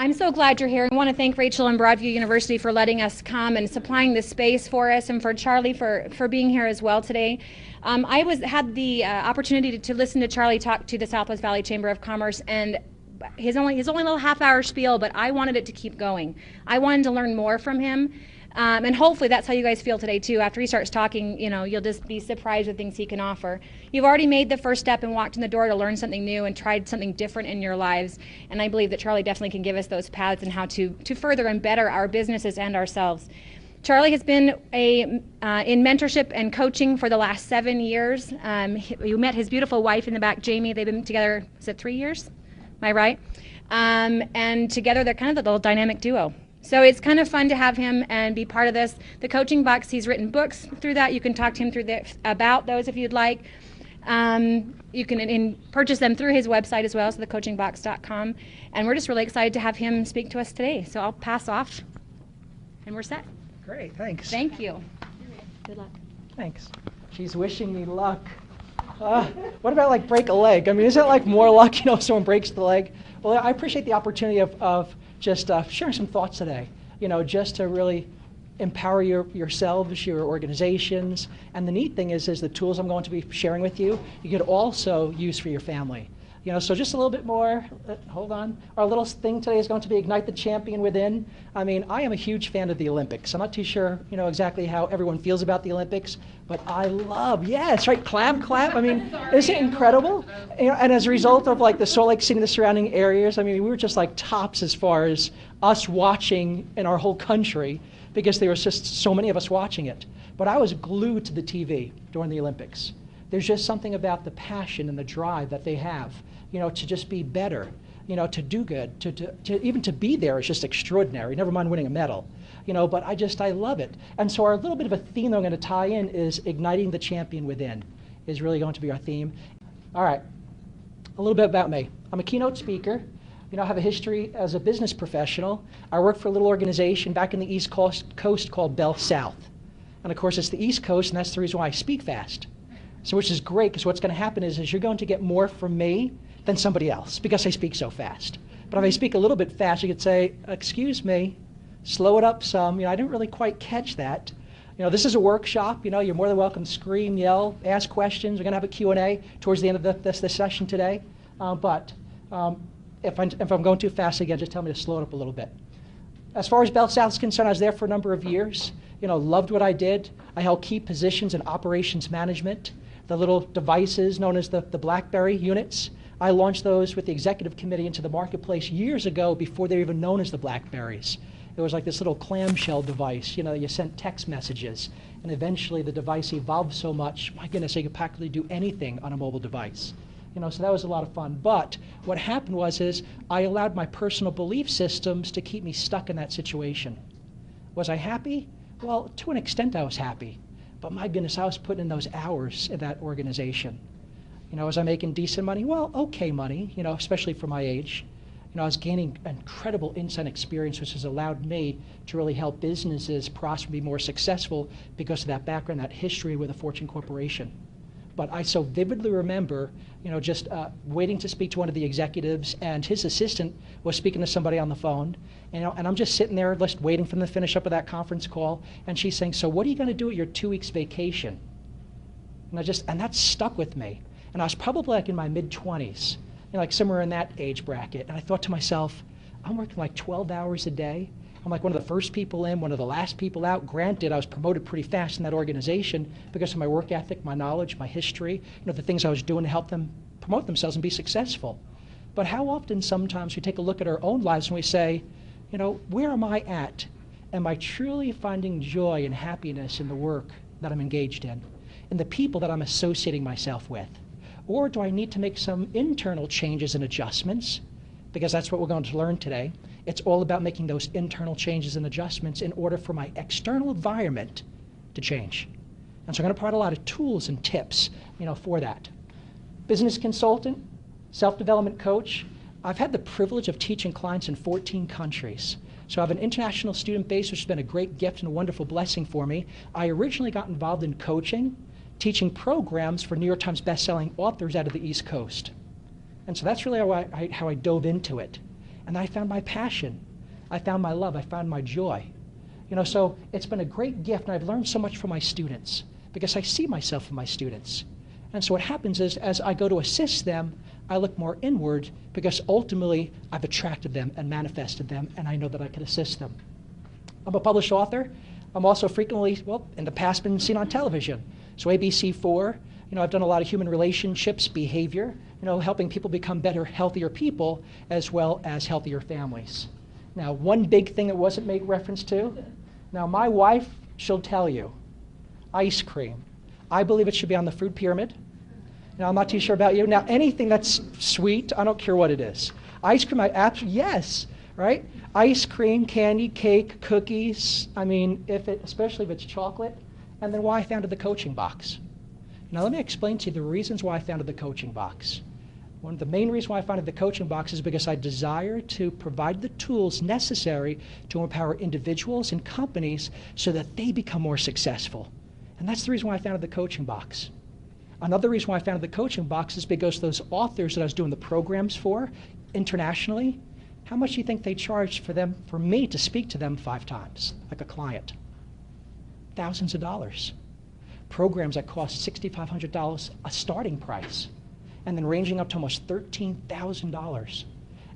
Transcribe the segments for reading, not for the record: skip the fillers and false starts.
I'm so glad you're here. I want to thank Rachel and Broadview University for letting us come and supplying this space for us, and for Charlie for being here as well today. I had the opportunity to listen to Charlie talk to the Southwest Valley Chamber of Commerce, and his only little half-hour spiel, but I wanted it to keep going. I wanted to learn more from him. And hopefully that's how you guys feel today too. After he starts talking, you'll just be surprised with things he can offer. You've already made the first step and walked in the door to learn something new and tried something different in your lives. And I believe that Charlie definitely can give us those paths and how to further and better our businesses and ourselves. Charlie has been in mentorship and coaching for the last 7 years. You met his beautiful wife in the back, Jamie. They've been together, is it 3 years? Am I right? And together they're kind of the little dynamic duo. So it's kind of fun to have him and be part of this. The Coaching Box, he's written books through that. You can talk to him about those if you'd like. You can purchase them through his website as well, so thecoachingbox.com. And we're just really excited to have him speak to us today. So I'll pass off, and we're set. Great, thanks. Thank you. Good luck. Thanks. She's wishing me luck. What about like break a leg? I mean, is it like more luck, if someone breaks the leg? Well, I appreciate the opportunity of just sharing some thoughts today, just to really empower yourselves, your organizations. And the neat thing is the tools I'm going to be sharing with you, you could also use for your family. So just a little bit more, hold on. Our little thing today is going to be Ignite the Champion Within. I mean, I am a huge fan of the Olympics. I'm not too sure, exactly how everyone feels about the Olympics, but I love, yes, right, clap. I mean, isn't it incredible? And as a result of like the Salt Lake City and the surrounding areas, I mean, we were just like tops as far as us watching in our whole country, because there was just so many of us watching it. But I was glued to the TV during the Olympics. There's just something about the passion and the drive that they have, to just be better, to do good, to even to be there is just extraordinary, never mind winning a medal, but I love it. And so our little bit of a theme that I'm going to tie in is Igniting the Champion Within is really going to be our theme. All right, a little bit about me. I'm a keynote speaker. I have a history as a business professional. I work for a little organization back in the East Coast called Bell South. And of course, it's the East Coast, and that's the reason why I speak fast. So which is great, because what's going to happen is you're going to get more from me than somebody else, because I speak so fast. But if I speak a little bit fast, you could say, excuse me, slow it up some. I didn't really quite catch that. This is a workshop. You're more than welcome to scream, yell, ask questions. We're going to have a Q&A towards the end of this session today. But if I'm going too fast again, just tell me to slow it up a little bit. As far as Bell South is concerned, I was there for a number of years. Loved what I did. I held key positions in operations management. The little devices known as the BlackBerry units. I launched those with the executive committee into the marketplace years ago, before they were even known as the BlackBerries. It was like this little clamshell device, you sent text messages, and eventually the device evolved so much, my goodness, you could practically do anything on a mobile device. So that was a lot of fun. But what happened was I allowed my personal belief systems to keep me stuck in that situation. Was I happy? Well, to an extent I was happy. But my goodness, I was putting in those hours in that organization. Was I making decent money? Well, okay money, especially for my age. I was gaining incredible insight experience, which has allowed me to really help businesses prosper and be more successful because of that background, that history with a Fortune corporation. But I so vividly remember, just waiting to speak to one of the executives, and his assistant was speaking to somebody on the phone, and I'm just sitting there just waiting for them to finish up with that conference call, and she's saying, so what are you going to do at your 2 weeks vacation? And that stuck with me. And I was probably like in my mid-20s, like somewhere in that age bracket, and I thought to myself, I'm working like 12 hours a day. I'm like one of the first people in, one of the last people out. Granted, I was promoted pretty fast in that organization because of my work ethic, my knowledge, my history, the things I was doing to help them promote themselves and be successful. But how often sometimes we take a look at our own lives and we say, where am I at? Am I truly finding joy and happiness in the work that I'm engaged in the people that I'm associating myself with? Or do I need to make some internal changes and adjustments? Because that's what we're going to learn today. It's all about making those internal changes and adjustments in order for my external environment to change. And so I'm going to provide a lot of tools and tips, for that. Business consultant, self-development coach. I've had the privilege of teaching clients in 14 countries. So I have an international student base, which has been a great gift and a wonderful blessing for me. I originally got involved in coaching, teaching programs for New York Times bestselling authors out of the East Coast. And so that's really how I dove into it. And I found my passion. I found my love. I found my joy. So it's been a great gift, and I've learned so much from my students because I see myself in my students. And so what happens is, as I go to assist them, I look more inward because ultimately I've attracted them and manifested them, and I know that I can assist them. I'm a published author. I'm also frequently, in the past, been seen on television. So ABC4, I've done a lot of human relationships, behavior, helping people become better, healthier people, as well as healthier families. Now, one big thing that wasn't made reference to, now my wife, she'll tell you, ice cream. I believe it should be on the food pyramid. I'm not too sure about you. Now, anything that's sweet, I don't care what it is. Ice cream, yes, right? Ice cream, candy, cake, cookies. Especially if it's chocolate. And then why I founded the coaching box. Now, let me explain to you the reasons why I founded the coaching box. One of the main reasons why I founded the coaching box is because I desire to provide the tools necessary to empower individuals and companies so that they become more successful. And that's the reason why I founded the coaching box. Another reason why I founded the coaching box is because those authors that I was doing the programs for internationally, how much do you think they charged for me to speak to them 5 times, like a client? Thousands of dollars. Programs that cost $6,500 a starting price, and then ranging up to almost $13,000.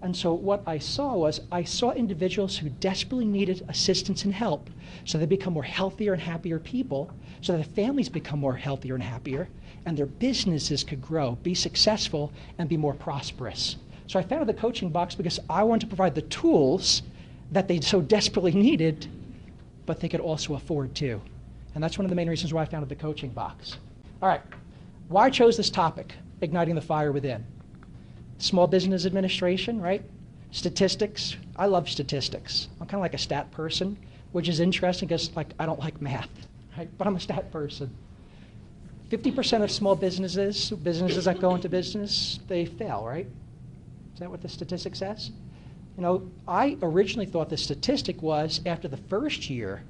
And so what I saw individuals who desperately needed assistance and help so they become more healthier and happier people, so that their families become more healthier and happier, and their businesses could grow, be successful, and be more prosperous. So I founded the coaching box because I wanted to provide the tools that they so desperately needed, but they could also afford too. And that's one of the main reasons why I founded the coaching box. All right, why I chose this topic, igniting the fire within. Small Business Administration, right? Statistics. I love statistics. I'm kind of like a stat person, which is interesting because I don't like math, right? But I'm a stat person. 50% of small businesses that go into business, they fail, right? Is that what the statistic says? I originally thought the statistic was after the first year,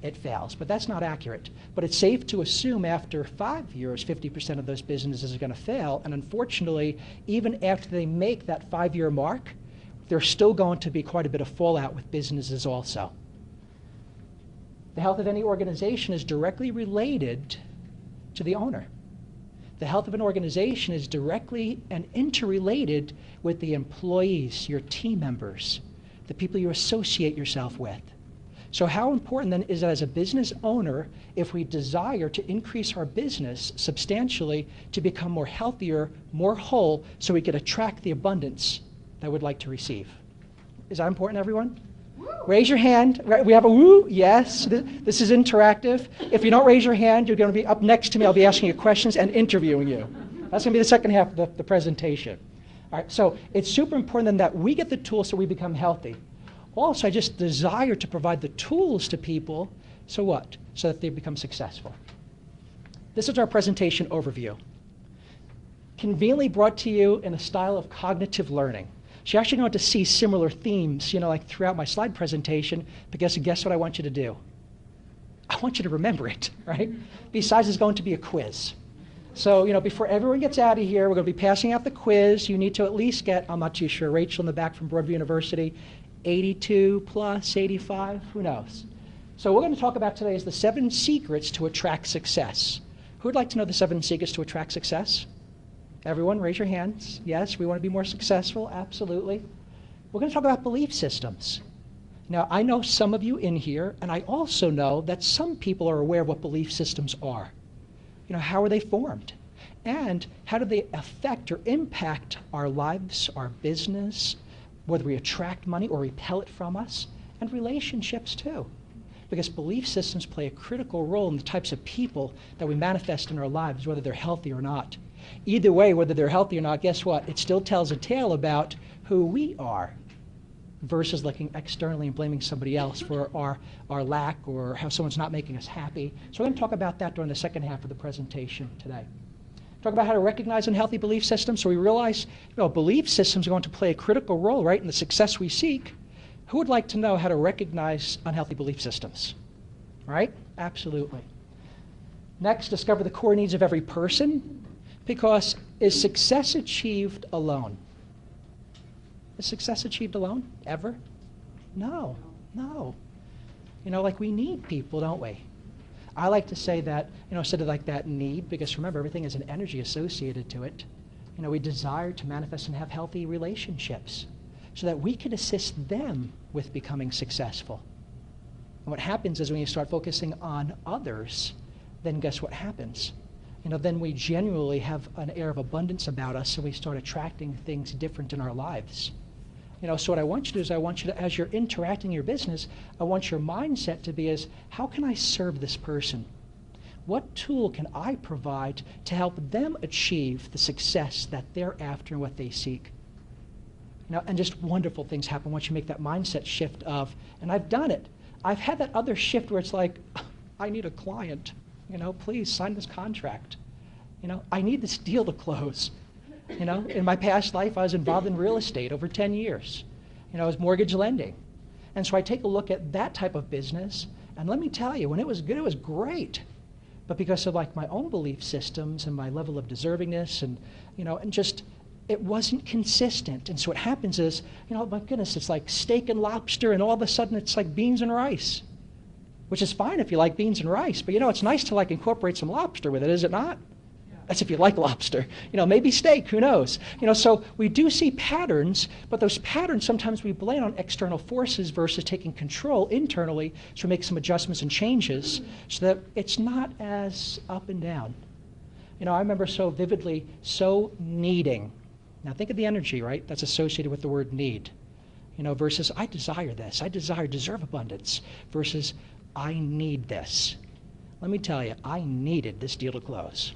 it fails, but that's not accurate. But it's safe to assume after 5 years, 50% of those businesses are going to fail. And unfortunately, even after they make that 5-year mark, there's still going to be quite a bit of fallout with businesses also. The health of any organization is directly related to the owner. The health of an organization is directly and interrelated with the employees, your team members, the people you associate yourself with. So how important then is it as a business owner, if we desire to increase our business substantially, to become more healthier, more whole, so we could attract the abundance that we'd like to receive? Is that important, everyone? Woo. Raise your hand. We have a woo, yes. This is interactive. If you don't raise your hand, you're going to be up next to me. I'll be asking you questions and interviewing you. That's going to be the second half of the presentation. All right, so it's super important then that we get the tools so we become healthy. Also, I just desire to provide the tools to people, so what? So that they become successful. This is our presentation overview. Conveniently brought to you in a style of cognitive learning. So you're actually going to see similar themes, like throughout my slide presentation, because guess what I want you to do? I want you to remember it, right? Besides, it's going to be a quiz. So, before everyone gets out of here, we're going to be passing out the quiz. You need to at least get, I'm not too sure, Rachel in the back from Broadview University, 82 plus, 85, who knows? So what we're going to talk about today is the 7 secrets to attract success. Who would like to know the 7 secrets to attract success? Everyone, raise your hands. Yes, we want to be more successful, absolutely. We're going to talk about belief systems. Now, I know some of you in here, and I also know that some people are aware of what belief systems are. How are they formed? And how do they affect or impact our lives, our business, whether we attract money or repel it from us, and relationships too. Because belief systems play a critical role in the types of people that we manifest in our lives, whether they're healthy or not. Either way, whether they're healthy or not, guess what? It still tells a tale about who we are versus looking externally and blaming somebody else for our lack or how someone's not making us happy. So we're going to talk about that during the second half of the presentation today. Talk about how to recognize unhealthy belief systems so we realize belief systems are going to play a critical role, right, in the success we seek. Who would like to know how to recognize unhealthy belief systems? Right? Absolutely. Next, discover the core needs of every person, because is success achieved alone? Is success achieved alone, ever? No, no. Like we need people, don't we? I like to say that, instead of like that need, because remember, everything has an energy associated to it. We desire to manifest and have healthy relationships so that we can assist them with becoming successful. And what happens is when you start focusing on others, then guess what happens? Then we genuinely have an air of abundance about us, and we start attracting things different in our lives. So what I want you to do is I want you to, as you're interacting in your business, I want your mindset to be as, how can I serve this person? What tool can I provide to help them achieve the success that they're after and what they seek? And just wonderful things happen once you make that mindset shift of, and I've done it. I've had that other shift where it's like, I need a client. Please sign this contract. I need this deal to close. In my past life, I was involved in real estate over 10 years. I was mortgage lending. And so I take a look at that type of business, and let me tell you, when it was good, it was great. But because of like my own belief systems and my level of deservingness and just, it wasn't consistent. And so what happens is, my goodness, it's like steak and lobster, and all of a sudden it's like beans and rice, which is fine if you like beans and rice, but it's nice to like incorporate some lobster with it, is it not? That's if you like lobster. Maybe steak, who knows? So we do see patterns, but those patterns sometimes we blame on external forces versus taking control internally to make some adjustments and changes so that it's not as up and down. I remember so vividly, so needing. Now think of the energy, right, that's associated with the word need. Versus I desire this, I deserve abundance, versus I need this. Let me tell you, I needed this deal to close.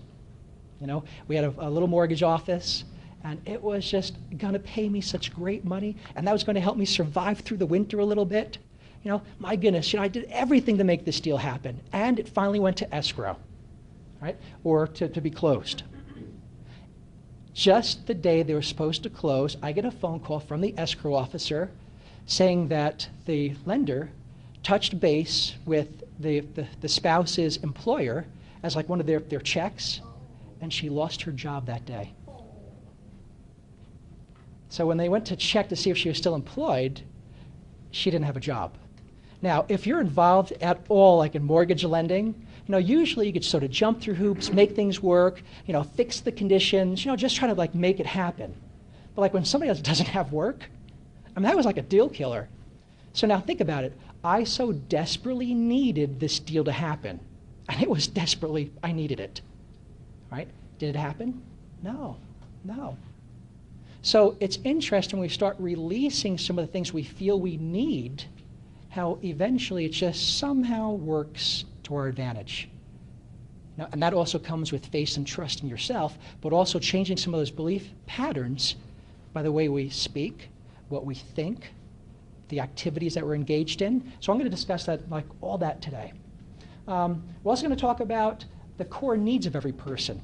We had a little mortgage office, and it was just going to pay me such great money, and that was going to help me survive through the winter a little bit. My goodness, I did everything to make this deal happen, and it finally went to escrow, right, or to be closed. Just the day they were supposed to close, I get a phone call from the escrow officer saying that the lender touched base with the spouse's employer as like one of their checks, and she lost her job that day. So when they went to check to see if she was still employed, she didn't have a job. Now, if you're involved at all, like in mortgage lending, usually you could sort of jump through hoops, make things work, fix the conditions, just try to like make it happen. But like when somebody else doesn't have work, that was like a deal killer. So now think about it. I so desperately needed this deal to happen, and it was desperately, I needed it. Right? Did it happen? No. So it's interesting when we start releasing some of the things we feel we need, how eventually it just somehow works to our advantage. Now, and that also comes with faith and trust in yourself, but also changing some of those belief patterns by the way we speak, what we think, the activities that we're engaged in. So I'm going to discuss that, like all that today. We're also going to talk about the core needs of every person.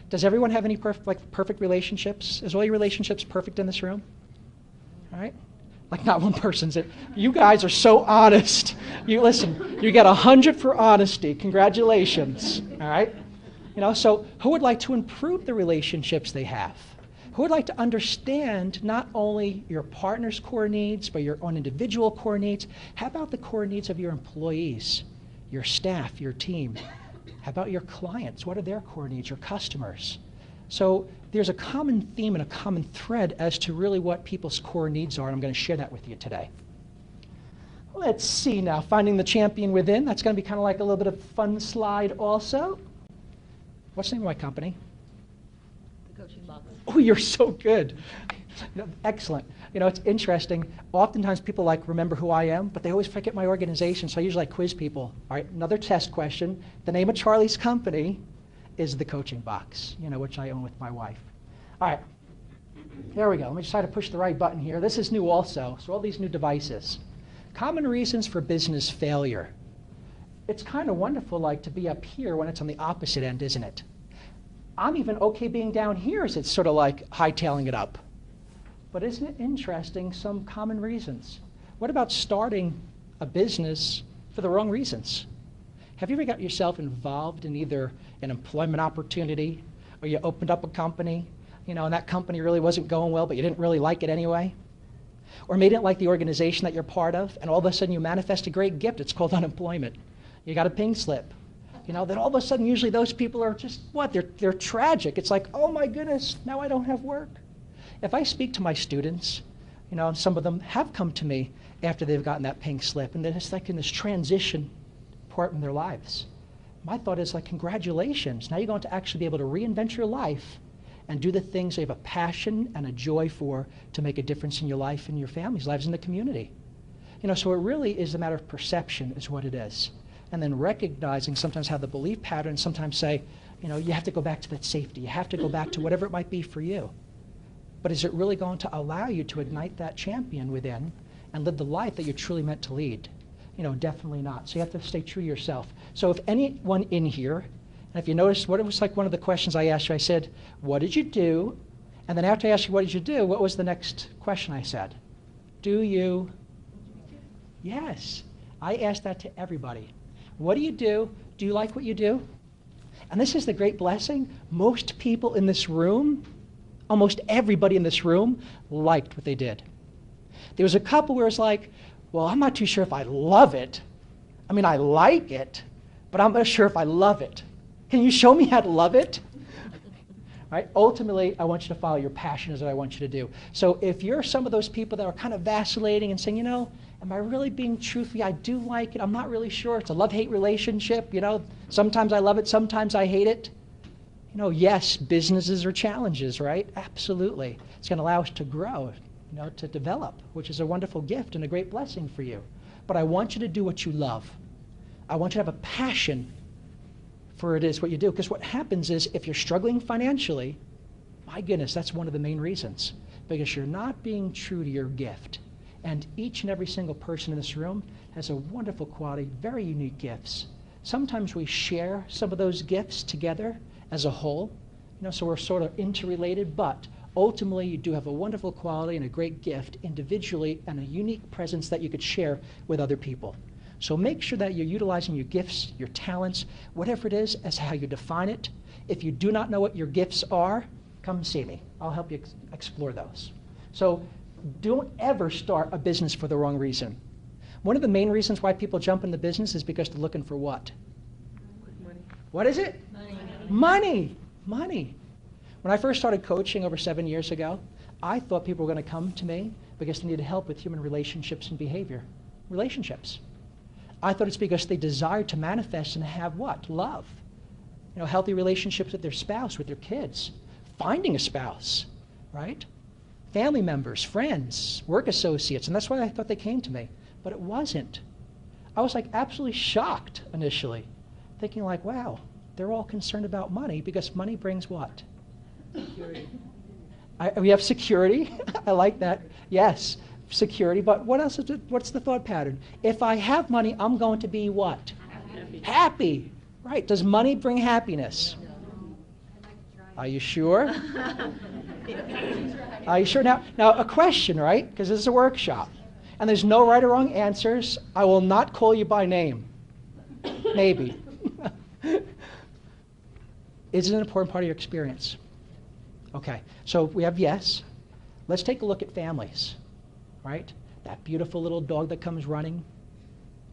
Does everyone have any perfect relationships? Is all your relationships perfect in this room? All right? Like not one person's it. You guys are so honest. You listen, you get 100 for honesty. Congratulations. All right? So who would like to improve the relationships they have? Who would like to understand not only your partner's core needs, but your own individual core needs? How about the core needs of your employees, your staff, your team? How about your clients? What are their core needs, your customers? So there's a common theme and a common thread as to really what people's core needs are, and I'm going to share that with you today. Let's see now, finding the champion within. That's going to be kind of like a little bit of fun slide also. What's the name of my company? The Coaching Box. Oh, you're so good. Excellent. It's interesting. Oftentimes people remember who I am, but they always forget my organization, so I usually quiz people. All right, another test question. The name of Charlie's company is The Coaching Box, which I own with my wife. All right, there we go. Let me try to push the right button here. This is new also, so all these new devices. Common reasons for business failure. It's kind of wonderful to be up here when it's on the opposite end, isn't it? I'm even okay being down here as it's sort of hightailing it up. But isn't it interesting, some common reasons? What about starting a business for the wrong reasons? Have you ever got yourself involved in either an employment opportunity or you opened up a company, and that company really wasn't going well, but you didn't really like it anyway. Or maybe you didn't like the organization that you're part of, and all of a sudden you manifest a great gift. It's called unemployment. You got a pink slip. Then all of a sudden, usually those people are just, they're tragic. It's like, oh my goodness, now I don't have work. If I speak to my students, some of them have come to me after they've gotten that pink slip, and then it's like in this transition part in their lives. My thought is like, congratulations. Now you're going to actually be able to reinvent your life and do the things you have a passion and a joy for to make a difference in your life and your family's lives in the community. So it really is a matter of perception is what it is. And then recognizing sometimes how the belief patterns sometimes say, you have to go back to that safety. You have to go back to whatever it might be for you. But is it really going to allow you to ignite that champion within and live the life that you're truly meant to lead? Definitely not. So you have to stay true to yourself. So if anyone in here, and if you notice, what it was like one of the questions I asked you, I said, what did you do? And then after I asked you, what did you do? What was the next question I said? Do you? Yes. I asked that to everybody. What do you do? Do you like what you do? And this is the great blessing. Most people in this room, almost everybody in this room, liked what they did. There was a couple where it's like, well, I'm not too sure if I love it. I mean, I like it, but I'm not sure if I love it. Can you show me how to love it? Right? Ultimately, I want you to follow your passion is what I want you to do. So if you're some of those people that are kind of vacillating and saying, am I really being truthful? I do like it. I'm not really sure. It's a love-hate relationship. Sometimes I love it. Sometimes I hate it. Yes, businesses are challenges, right? Absolutely. It's going to allow us to grow, to develop, which is a wonderful gift and a great blessing for you. But I want you to do what you love. I want you to have a passion for it is what you do. Because what happens is if you're struggling financially, my goodness, that's one of the main reasons. Because you're not being true to your gift. And each and every single person in this room has a wonderful quality, very unique gifts. Sometimes we share some of those gifts together as a whole, so we're sort of interrelated, but ultimately you do have a wonderful quality and a great gift individually and a unique presence that you could share with other people. So make sure that you're utilizing your gifts, your talents, whatever it is, as how you define it. If you do not know what your gifts are, come see me. I'll help you explore those. So don't ever start a business for the wrong reason. One of the main reasons why people jump into business is because they're looking for what? Money. What is it? Money. Money. When I first started coaching over 7 years ago, I thought people were going to come to me because they needed help with human relationships and behavior. Relationships. I thought it's because they desired to manifest and have what? Love. Healthy relationships with their spouse, with their kids. Finding a spouse, right? Family members, friends, work associates, and that's why I thought they came to me. But it wasn't. I was like absolutely shocked initially, thinking like, wow, they're all concerned about money because money brings what? Security. We have security. I like that. Yes, security. But what else is it? What's the thought pattern? If I have money, I'm going to be what? Happy. Happy. Right. Does money bring happiness? Are you sure? Are you sure? Now a question, right? Because this is a workshop. And there's no right or wrong answers. I will not call you by name. Maybe. Is it an important part of your experience? Okay. So we have yes. Let's take a look at families, right? That beautiful little dog that comes running,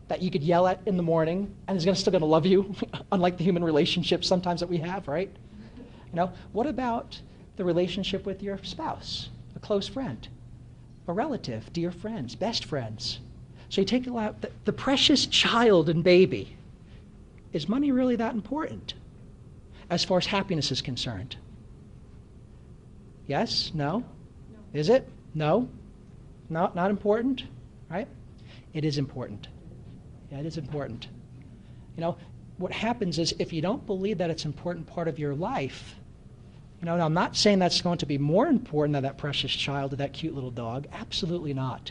that you could yell at in the morning, and is still going to love you, unlike the human relationships sometimes that we have, right? What about the relationship with your spouse, a close friend, a relative, dear friends, best friends? So you take out the precious child and baby. Is money really that important as far as happiness is concerned? Yes? No? Is it? No? Not important? Right? It is important. Yeah, it is important. What happens is if you don't believe that it's an important part of your life, now I'm not saying that's going to be more important than that precious child or that cute little dog. Absolutely not.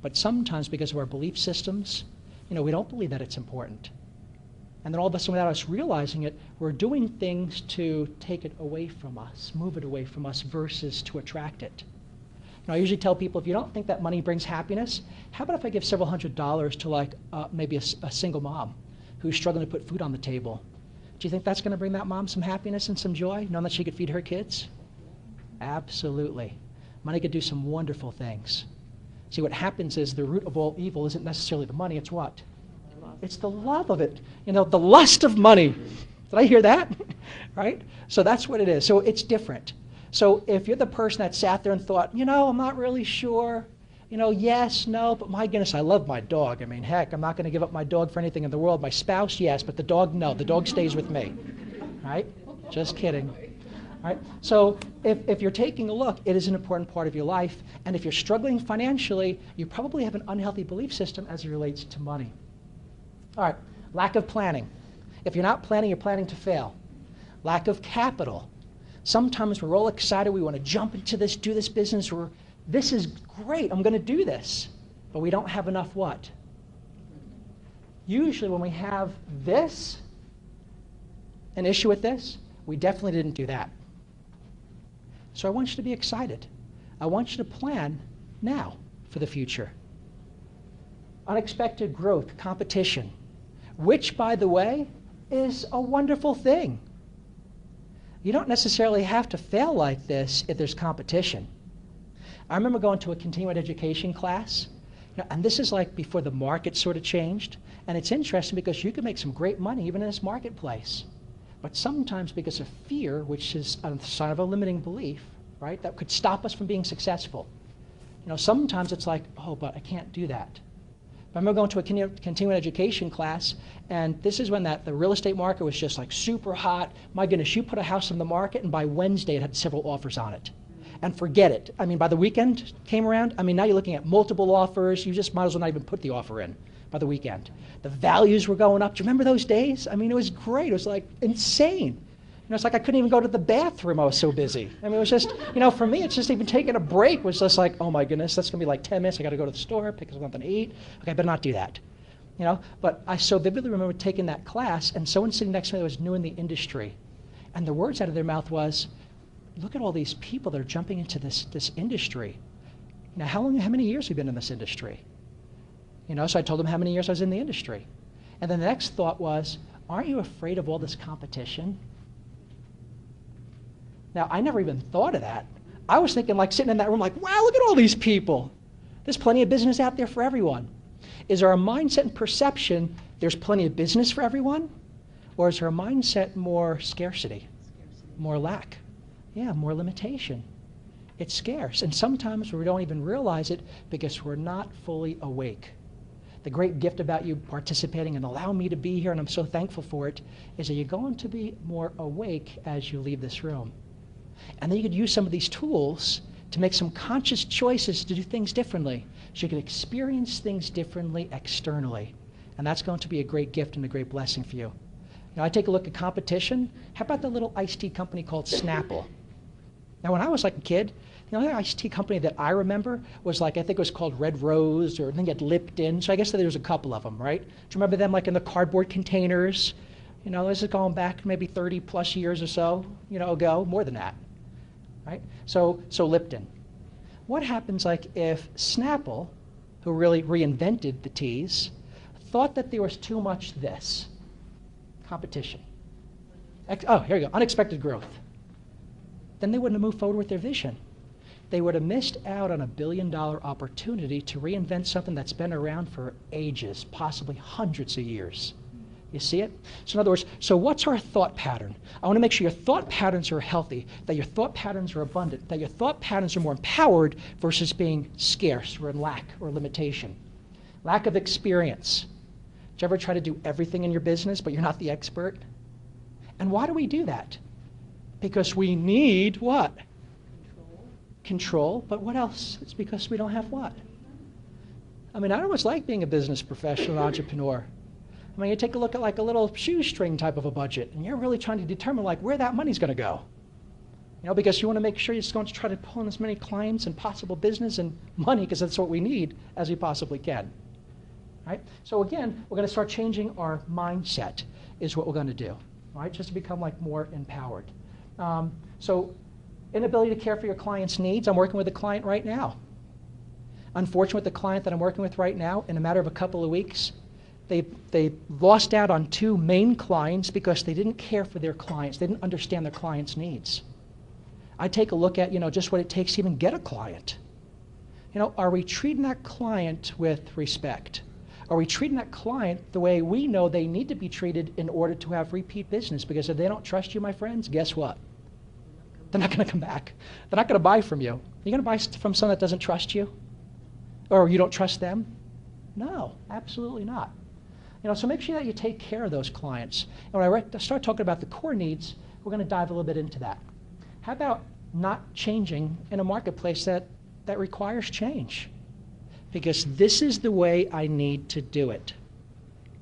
But sometimes because of our belief systems, we don't believe that it's important. And then all of a sudden, without us realizing it, we're doing things to take it away from us, move it away from us versus to attract it. I usually tell people, if you don't think that money brings happiness, how about if I give several $100s to maybe a single mom who's struggling to put food on the table? Do you think that's going to bring that mom some happiness and some joy, knowing that she could feed her kids? Absolutely. Money could do some wonderful things. See, what happens is the root of all evil isn't necessarily the money, it's what? It's the love of it. The lust of money. Did I hear that? Right? So that's what it is. So it's different. So if you're the person that sat there and thought, I'm not really sure, yes, no, but my goodness, I love my dog. I mean, heck, I'm not going to give up my dog for anything in the world. My spouse, yes, but the dog, no. The dog stays with me. Right? Just kidding. Right? So if you're taking a look, it is an important part of your life. And if you're struggling financially, you probably have an unhealthy belief system as it relates to money. All right, lack of planning. If you're not planning, you're planning to fail. Lack of capital. Sometimes we're all excited, we want to jump into this, do this business, or this is great, I'm going to do this. But we don't have enough what? Usually when we have this, an issue with this, we definitely didn't do that. So I want you to be excited. I want you to plan now for the future. Unexpected growth, competition, which, by the way, is a wonderful thing. You don't necessarily have to fail like this if there's competition. I remember going to a continuing education class, and this is like before the market sort of changed, and it's interesting because you can make some great money even in this marketplace. But sometimes because of fear, which is a sign of a limiting belief, right, that could stop us from being successful. Sometimes it's like, oh, but I can't do that. I remember going to a continuing education class, and this is when the real estate market was just like super hot. My goodness, you put a house on the market, and by Wednesday it had several offers on it. And forget it. I mean, by the weekend came around, now you're looking at multiple offers. You just might as well not even put the offer in by the weekend. The values were going up. Do you remember those days? It was great. It was like insane. It's like I couldn't even go to the bathroom. I was so busy. It was just, for me, it's just even taking a break was just like, oh my goodness, that's going to be like 10 minutes. I got to go to the store, pick up something to eat. Okay, I better not do that. But I so vividly remember taking that class, and someone sitting next to me that was new in the industry. And the words out of their mouth was, look at all these people that are jumping into this industry. How many years have you been in this industry? So I told them how many years I was in the industry. And then the next thought was, aren't you afraid of all this competition? Now, I never even thought of that. I was thinking like sitting in that room like, wow, look at all these people. There's plenty of business out there for everyone. Is our mindset and perception there's plenty of business for everyone? Or is our mindset more scarcity, more lack? Yeah, more limitation. It's scarce. And sometimes we don't even realize it because we're not fully awake. The great gift about you participating and allowing me to be here, and I'm so thankful for it, is that you're going to be more awake as you leave this room. And then you could use some of these tools to make some conscious choices to do things differently, so you can experience things differently externally. And that's going to be a great gift and a great blessing for you. I take a look at competition. How about the little iced tea company called Snapple? Now, when I was like a kid, the only iced tea company that I remember was like, I think it was called Red Rose, or I think it had Lipton. So I guess there was a couple of them, right? Do you remember them like in the cardboard containers? This is going back maybe 30 plus years or so, ago, more than that, right? So Lipton. What happens like if Snapple, who really reinvented the teas, thought that there was too much this? Competition. Oh, here you go, unexpected growth. Then they wouldn't have moved forward with their vision. They would have missed out on $1 billion opportunity to reinvent something that's been around for ages, possibly hundreds of years. You see it? So in other words, so what's our thought pattern? I want to make sure your thought patterns are healthy, that your thought patterns are abundant, that your thought patterns are more empowered versus being scarce or in lack or limitation. Lack of experience. Did you ever try to do everything in your business, but you're not the expert? And why do we do that? Because we need what? Control, but what else? It's because we don't have what? I don't always like being a business professional, entrepreneur. You take a look at like a little shoestring type of a budget, and you're really trying to determine like where that money's going to go. Because you want to make sure you're just going to try to pull in as many clients and possible business and money, because that's what we need, as we possibly can. Right? So again, we're going to start changing our mindset is what we're going to do, right? Just to become like more empowered. So inability to care for your client's needs. I'm working with a client right now. Unfortunately, with the client that I'm working with right now, in a matter of a couple of weeks, they lost out on 2 main clients because they didn't care for their clients. They didn't understand their clients' needs. I take a look at, just what it takes to even get a client. Are we treating that client with respect? Are we treating that client the way we know they need to be treated in order to have repeat business? Because if they don't trust you, my friends, guess what? They're not going to come back. They're not going to buy from you. You're going to buy from someone that doesn't trust you? Or you don't trust them? No, absolutely not. So make sure that you take care of those clients. And when I start talking about the core needs, we're going to dive a little bit into that. How about not changing in a marketplace that requires change? Because this is the way I need to do it.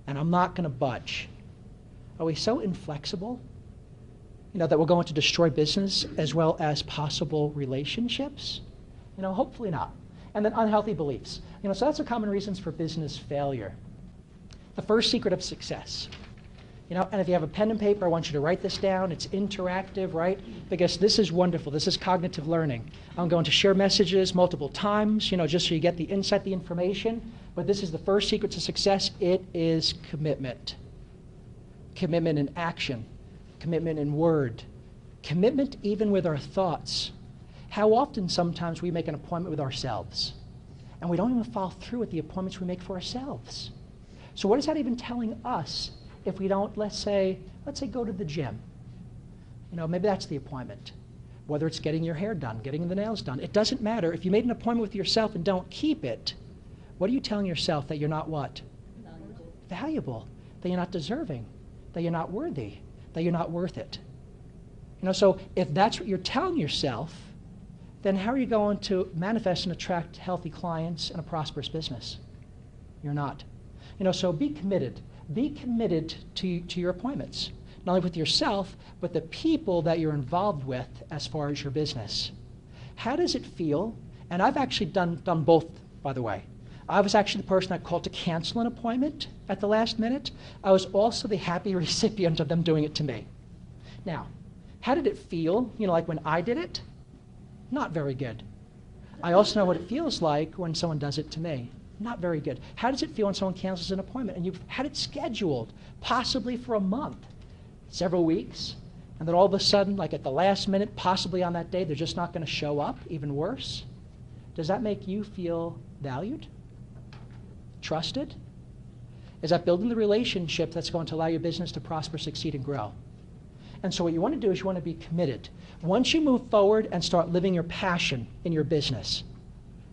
And I'm not going to budge. Are we so inflexible, that we're going to destroy business as well as possible relationships? Hopefully not. And then unhealthy beliefs. So that's the common reasons for business failure. The first secret of success. And if you have a pen and paper, I want you to write this down. It's interactive, right? Because this is wonderful. This is cognitive learning. I'm going to share messages multiple times, just so you get the insight, the information. But this is the first secret to success. It is commitment. Commitment in action. Commitment in word. Commitment even with our thoughts. How often sometimes we make an appointment with ourselves, and we don't even follow through with the appointments we make for ourselves. So what is that even telling us if we don't, let's say go to the gym? Maybe that's the appointment. Whether it's getting your hair done, getting the nails done, it doesn't matter. If you made an appointment with yourself and don't keep it, what are you telling yourself? That you're not what? Valuable. That you're not deserving. That you're not worthy. That you're not worth it. So if that's what you're telling yourself, then how are you going to manifest and attract healthy clients and a prosperous business? You're not. So be committed. Be committed to your appointments, not only with yourself, but the people that you're involved with as far as your business. How does it feel? And I've actually done both, by the way. I was actually the person that called to cancel an appointment at the last minute. I was also the happy recipient of them doing it to me. Now, how did it feel, like when I did it? Not very good. I also know what it feels like when someone does it to me. Not very good. How does it feel when someone cancels an appointment and you've had it scheduled, possibly for a month, several weeks, and then all of a sudden, like at the last minute, possibly on that day, they're just not going to show up, even worse? Does that make you feel valued? Trusted? Is that building the relationship that's going to allow your business to prosper, succeed, and grow? And so what you want to do is you want to be committed. Once you move forward and start living your passion in your business,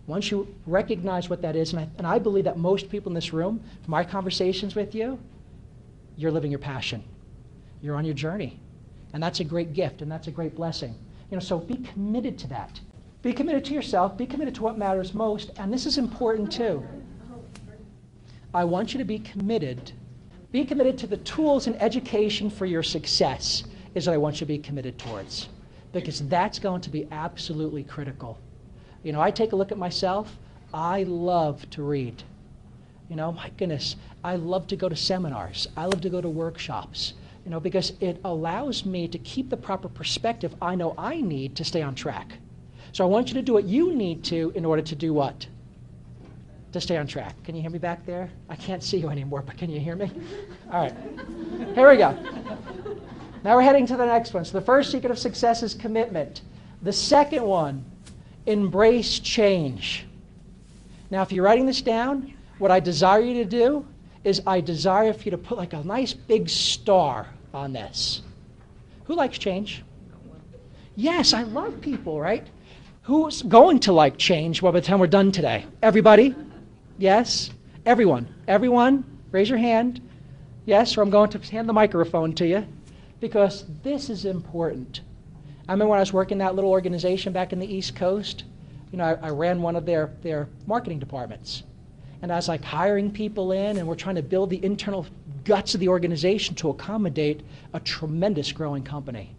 once you recognize what that is, and I believe that most people in this room, from my conversations with you, you're living your passion. You're on your journey. And that's a great gift, and that's a great blessing. So be committed to that. Be committed to yourself. Be committed to what matters most. And this is important too. I want you to be committed. Be committed to the tools and education for your success is what I want you to be committed towards. Because that's going to be absolutely critical. I take a look at myself. I love to read. My goodness, I love to go to seminars. I love to go to workshops, because it allows me to keep the proper perspective I know I need to stay on track. So I want you to do what you need to in order to do what? To stay on track. Can you hear me back there? I can't see you anymore, but can you hear me? All right. Here we go. Now we're heading to the next one. So the first secret of success is commitment. The second one, embrace change. Now, if you're writing this down, what I desire you to do is I desire for you to put like a nice big star on this. Who likes change? Yes, I love people, right? Who's going to like change by the time we're done today? Everybody? Yes? Everyone? Everyone? Raise your hand. Yes, or I'm going to hand the microphone to you, because this is important. I remember when I was working in that little organization back in the East Coast, I ran one of their marketing departments. And I was like hiring people in, and we're trying to build the internal guts of the organization to accommodate a tremendous growing company,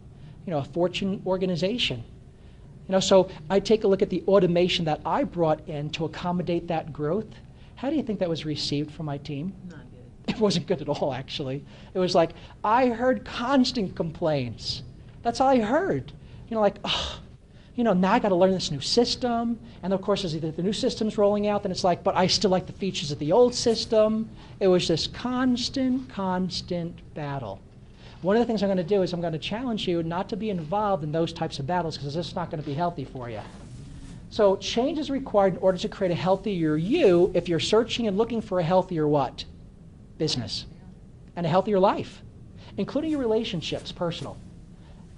a Fortune organization. So I take a look at the automation that I brought in to accommodate that growth. How do you think that was received from my team? Not good. It wasn't good at all, actually. It was like, I heard constant complaints. That's all I heard. Now I got to learn this new system. And of course, as the new system's rolling out, then it's like, but I still like the features of the old system. It was this constant battle. One of the things I'm going to do is I'm going to challenge you not to be involved in those types of battles because it's not going to be healthy for you. So change is required in order to create a healthier you if you're searching and looking for a healthier what? Business. And a healthier life, including your relationships, personal.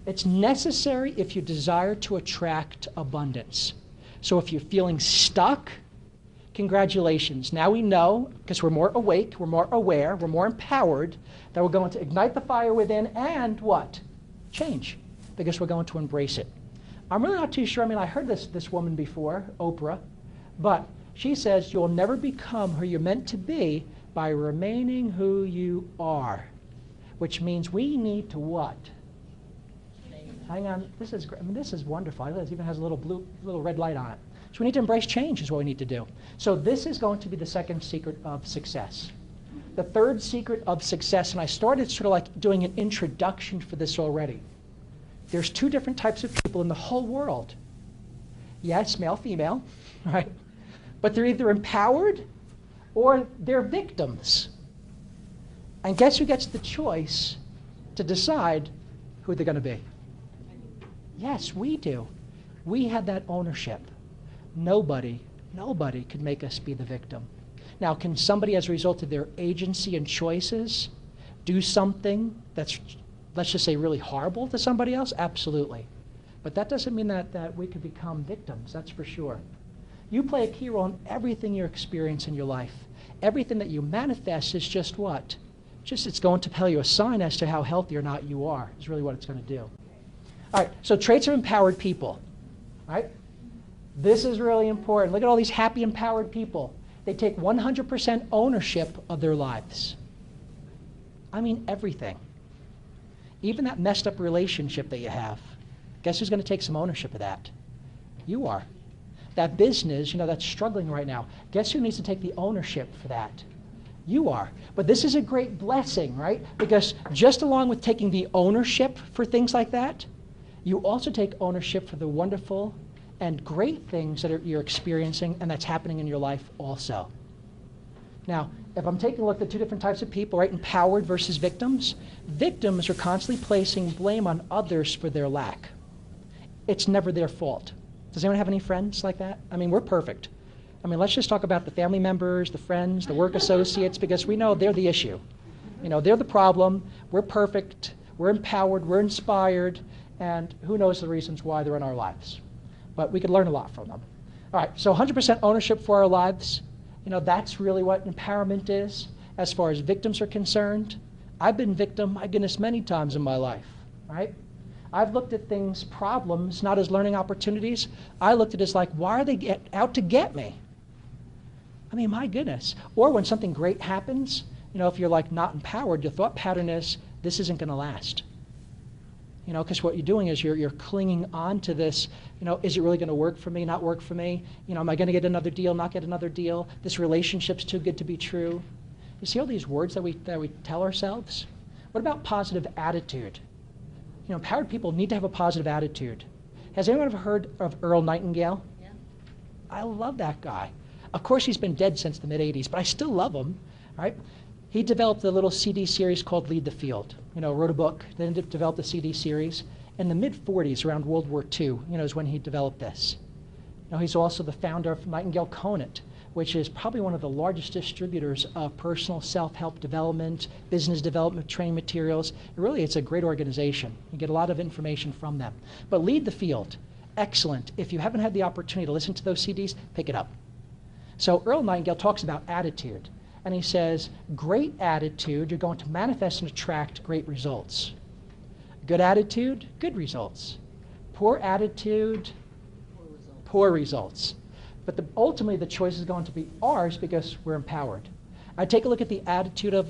It's necessary if you desire to attract abundance. So if you're feeling stuck, congratulations. Now we know, because we're more awake, we're more aware, we're more empowered, that we're going to ignite the fire within and what? Change, because we're going to embrace it. I'm really not too sure. I mean, I heard this woman before, Oprah, but she says you'll never become who you're meant to be by remaining who you are, which means we need to what? Hang on, this is great. I mean, this is wonderful. It even has a little red light on it. So we need to embrace change is what we need to do. So this is going to be the second secret of success. The third secret of success, and I started sort of like doing an introduction for this already. There's two different types of people in the whole world. Yes, male, female, right? But they're either empowered or they're victims. And guess who gets the choice to decide who they're going to be? Yes, we do. We have that ownership. Nobody could make us be the victim. Now, can somebody, as a result of their agency and choices, do something that's, let's just say, really horrible to somebody else? Absolutely. But that doesn't mean that we could become victims, that's for sure. You play a key role in everything you experience in your life. Everything that you manifest is just what? Just it's going to tell you a sign as to how healthy or not you are, is really what it's going to do. All right, so traits of empowered people, right? This is really important. Look at all these happy, empowered people. They take 100% ownership of their lives. I mean everything. Even that messed up relationship that you have. Guess who's going to take some ownership of that? You are. That business, that's struggling right now. Guess who needs to take the ownership for that? You are. But this is a great blessing, right? Because just along with taking the ownership for things like that, you also take ownership for the wonderful and great things that you're experiencing and that's happening in your life also. Now, if I'm taking a look at two different types of people, right, empowered versus victims, victims are constantly placing blame on others for their lack. It's never their fault. Does anyone have any friends like that? I mean, we're perfect. I mean, let's just talk about the family members, the friends, the work associates, because we know they're the issue. They're the problem. We're perfect. We're empowered. We're inspired. And who knows the reasons why they're in our lives. But we could learn a lot from them. All right, so 100% ownership for our lives. That's really what empowerment is as far as victims are concerned. I've been victim, my goodness, many times in my life, right? I've looked at things, problems, not as learning opportunities. I looked at it as like, why are they out to get me? I mean, my goodness. Or when something great happens, if you're like not empowered, your thought pattern is, this isn't going to last. Because what you're doing is you're clinging on to this, is it really going to work for me, not work for me? Am I going to get another deal, not get another deal? This relationship's too good to be true. You see all these words that we tell ourselves? What about positive attitude? Empowered people need to have a positive attitude. Has anyone ever heard of Earl Nightingale? Yeah. I love that guy. Of course, he's been dead since the mid-'80s, but I still love him, right? He developed a little CD series called Lead the Field. Wrote a book, then developed a CD series. In the mid-'40s, around World War II, is when he developed this. He's also the founder of Nightingale Conant, which is probably one of the largest distributors of personal self-help development, business development training materials. It's a great organization. You get a lot of information from them. But Lead the Field, excellent. If you haven't had the opportunity to listen to those CDs, pick it up. So Earl Nightingale talks about attitude. And he says, great attitude, you're going to manifest and attract great results. Good attitude, good results. Poor attitude, poor results. But ultimately, the choice is going to be ours because we're empowered. I take a look at the attitude of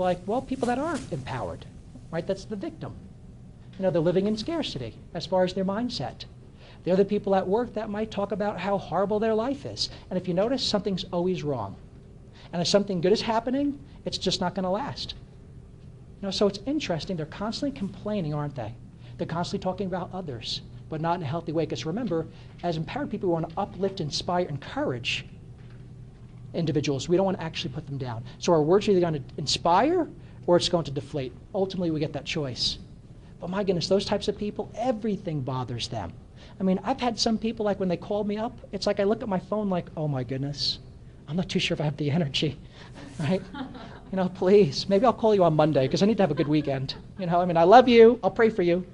people that are empowered, right? That's the victim. They're living in scarcity as far as their mindset. They're the people at work that might talk about how horrible their life is. And if you notice, something's always wrong. And if something good is happening, it's just not going to last. So it's interesting. They're constantly complaining, aren't they? They're constantly talking about others, but not in a healthy way. Because remember, as empowered people, we want to uplift, inspire, encourage individuals. We don't want to actually put them down. So our words are either going to inspire or it's going to deflate. Ultimately, we get that choice. But my goodness, those types of people, everything bothers them. I mean, I've had some people, like when they call me up, it's like I look at my phone like, oh my goodness, I'm not too sure if I have the energy, right? Please, maybe I'll call you on Monday because I need to have a good weekend. I mean, I love you. I'll pray for you.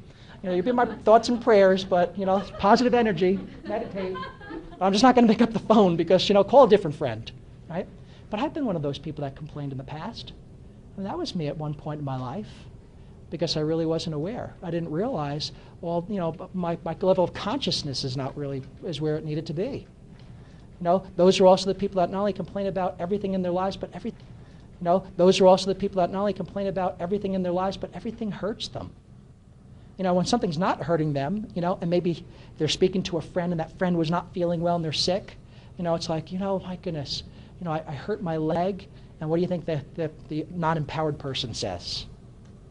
You'll be my thoughts and prayers, but, positive energy, meditate. I'm just not going to pick up the phone because, call a different friend, right? But I've been one of those people that complained in the past. I mean, that was me at one point in my life because I really wasn't aware. I didn't realize, well, my level of consciousness is where it needed to be. Those are also the people that not only complain about everything in their lives, but those are also the people that not only complain about everything in their lives, but everything hurts them. When something's not hurting them, and maybe they're speaking to a friend and that friend was not feeling well and they're sick, it's like, my goodness, I hurt my leg, and what do you think the non-empowered person says?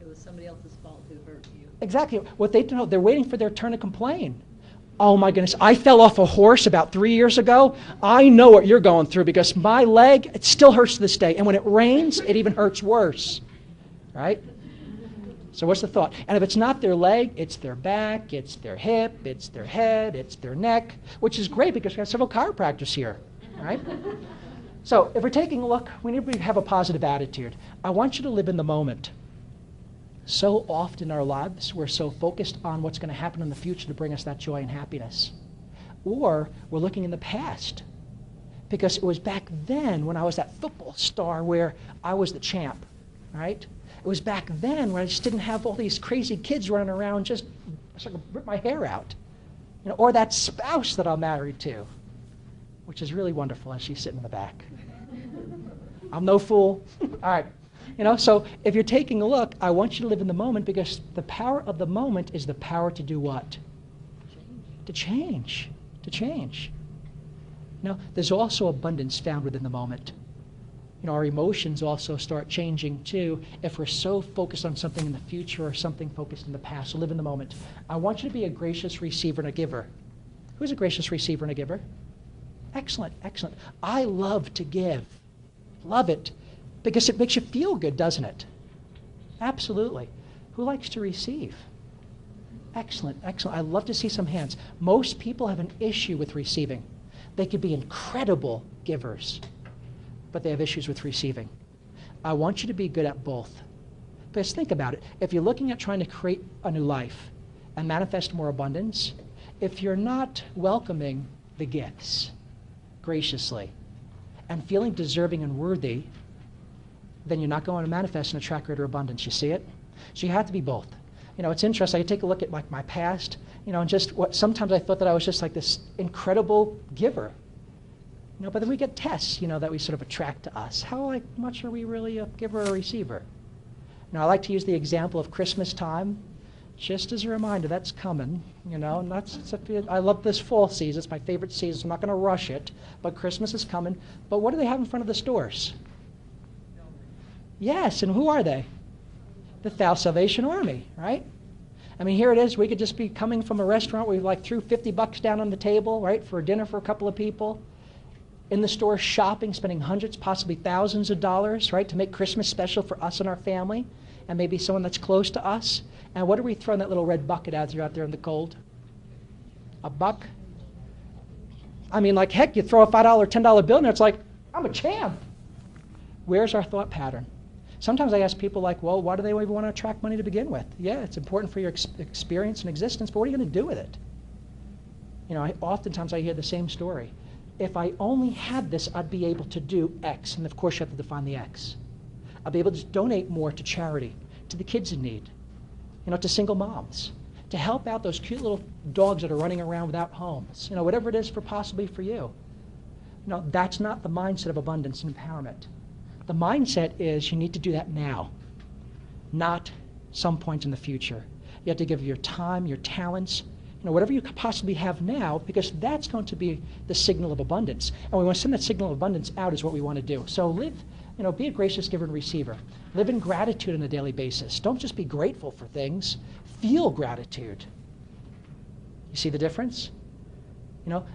It was somebody else's fault who hurt you. Exactly. What they don't know, they're waiting for their turn to complain. Oh my goodness, I fell off a horse about 3 years ago. I know what you're going through because my leg, it still hurts to this day. And when it rains, it even hurts worse, right? So what's the thought? And if it's not their leg, it's their back, it's their hip, it's their head, it's their neck, which is great because we have several chiropractors here, right? So if we're taking a look, we need to have a positive attitude. I want you to live in the moment. So often in our lives, we're so focused on what's going to happen in the future to bring us that joy and happiness. Or we're looking in the past because it was back then when I was that football star where I was the champ, right? It was back then when I just didn't have all these crazy kids running around just so I could rip my hair out. Or that spouse that I'm married to, which is really wonderful as she's sitting in the back. I'm no fool. All right. So if you're taking a look, I want you to live in the moment because the power of the moment is the power to do what? To change. To change. There's also abundance found within the moment. Our emotions also start changing too if we're so focused on something in the future or something focused in the past. So live in the moment. I want you to be a gracious receiver and a giver. Who's a gracious receiver and a giver? Excellent, excellent. I love to give. Love it. Because it makes you feel good, doesn't it? Absolutely. Who likes to receive? Excellent, excellent. I love to see some hands. Most people have an issue with receiving. They could be incredible givers, but they have issues with receiving. I want you to be good at both. Because think about it. If you're looking at trying to create a new life and manifest more abundance, if you're not welcoming the gifts graciously and feeling deserving and worthy, then you're not going to manifest and attract greater abundance. You see it? So you have to be both. It's interesting. I take a look at my past, and just what sometimes I thought that I was just like this incredible giver. But then we get tests, that we sort of attract to us. How much are we really a giver or a receiver? I like to use the example of Christmas time, just as a reminder that's coming. I love this fall season. It's my favorite season. I'm not going to rush it, but Christmas is coming. But what do they have in front of the stores? Yes, and who are they? The Salvation Army, right? I mean, here it is. We could just be coming from a restaurant where we threw $50 down on the table, right, for a dinner for a couple of people. In the store shopping, spending hundreds, possibly thousands of dollars, right, to make Christmas special for us and our family, and maybe someone that's close to us. And what do we throw in that little red bucket out there in the cold? A buck? I mean, heck, you throw a $5 or $10 bill in there, it's like, I'm a champ. Where's our thought pattern? Sometimes I ask people well, why do they even want to attract money to begin with? Yeah, it's important for your experience and existence, but what are you going to do with it? Oftentimes I hear the same story. If I only had this, I'd be able to do X. And of course you have to define the X. I'll be able to donate more to charity, to the kids in need, to single moms, to help out those cute little dogs that are running around without homes, whatever it is possibly for you. That's not the mindset of abundance and empowerment. The mindset is you need to do that now, not some point in the future. You have to give your time, your talents, whatever you could possibly have now, because that's going to be the signal of abundance. And we want to send that signal of abundance out is what we want to do. So live, be a gracious giver and receiver. Live in gratitude on a daily basis. Don't just be grateful for things. Feel gratitude. You see the difference?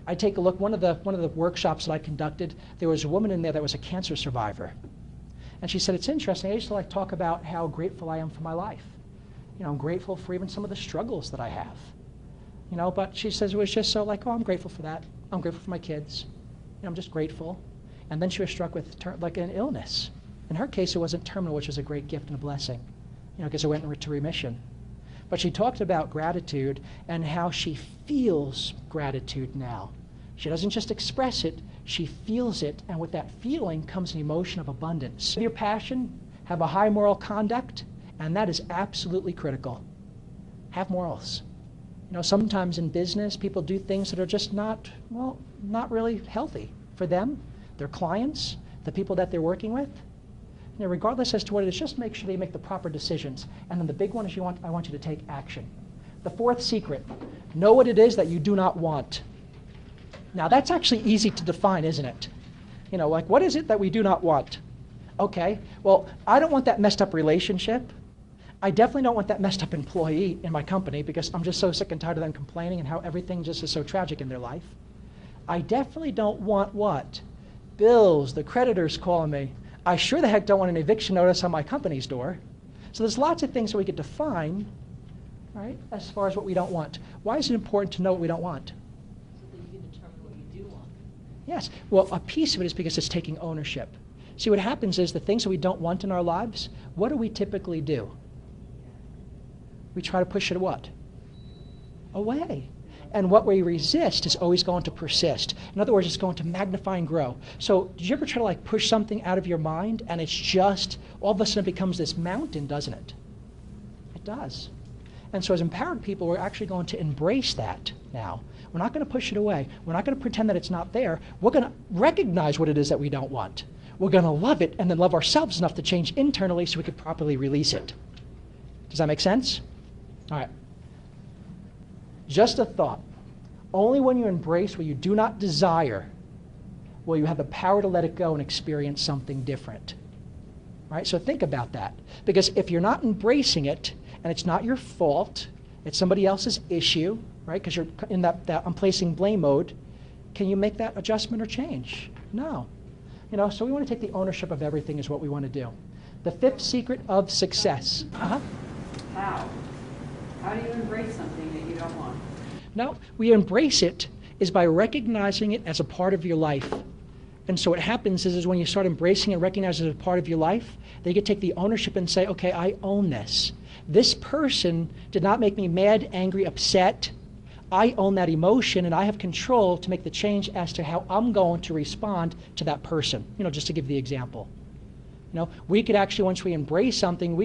I take a look, one of the workshops that I conducted, there was a woman in there that was a cancer survivor. And she said, it's interesting, I used to talk about how grateful I am for my life. I'm grateful for even some of the struggles that I have. But she says it was just so like, oh, I'm grateful for that. I'm grateful for my kids. I'm just grateful. And then she was struck with like an illness. In her case, it wasn't terminal, which was a great gift and a blessing, because it went into remission. But she talked about gratitude and how she feels gratitude now. She doesn't just express it, she feels it, and with that feeling comes an emotion of abundance. Your passion, have a high moral conduct, and that is absolutely critical. Have morals. Sometimes in business, people do things that are just not really healthy for them, their clients, the people that they're working with. Regardless as to what it is, just make sure they make the proper decisions. And then the big one is I want you to take action. The fourth secret, know what it is that you do not want. Now that's actually easy to define, isn't it? Like what is it that we do not want? Okay, well, I don't want that messed up relationship. I definitely don't want that messed up employee in my company because I'm just so sick and tired of them complaining and how everything just is so tragic in their life. I definitely don't want what? Bills, the creditors calling me. I sure the heck don't want an eviction notice on my company's door. So there's lots of things that we could define, right, as far as what we don't want. Why is it important to know what we don't want? So that you can determine what you do want. Yes. Well, a piece of it is because it's taking ownership. See, what happens is the things that we don't want in our lives, what do we typically do? We try to push it what? Away. And what we resist is always going to persist. In other words, it's going to magnify and grow. So did you ever try to like push something out of your mind and it's just, all of a sudden it becomes this mountain, doesn't it? It does. And so as empowered people, we're actually going to embrace that now. We're not going to push it away. We're not going to pretend that it's not there. We're going to recognize what it is that we don't want. We're going to love it and then love ourselves enough to change internally so we could properly release it. Does that make sense? All right. Just a thought. Only when you embrace what you do not desire will you have the power to let it go and experience something different. All right? So think about that. Because if you're not embracing it, and it's not your fault, it's somebody else's issue, right? Because you're in that I'm placing blame mode, can you make that adjustment or change? No. So we want to take the ownership of everything is what we want to do. The fifth secret of success. How? How do you embrace something that you don't want? No, we embrace it is by recognizing it as a part of your life. And so what happens is when you start embracing and recognizing it as a part of your life, then you can take the ownership and say, okay, I own this. This person did not make me mad, angry, upset. I own that emotion and I have control to make the change as to how I'm going to respond to that person. Just to give the example. We could actually, once we embrace something,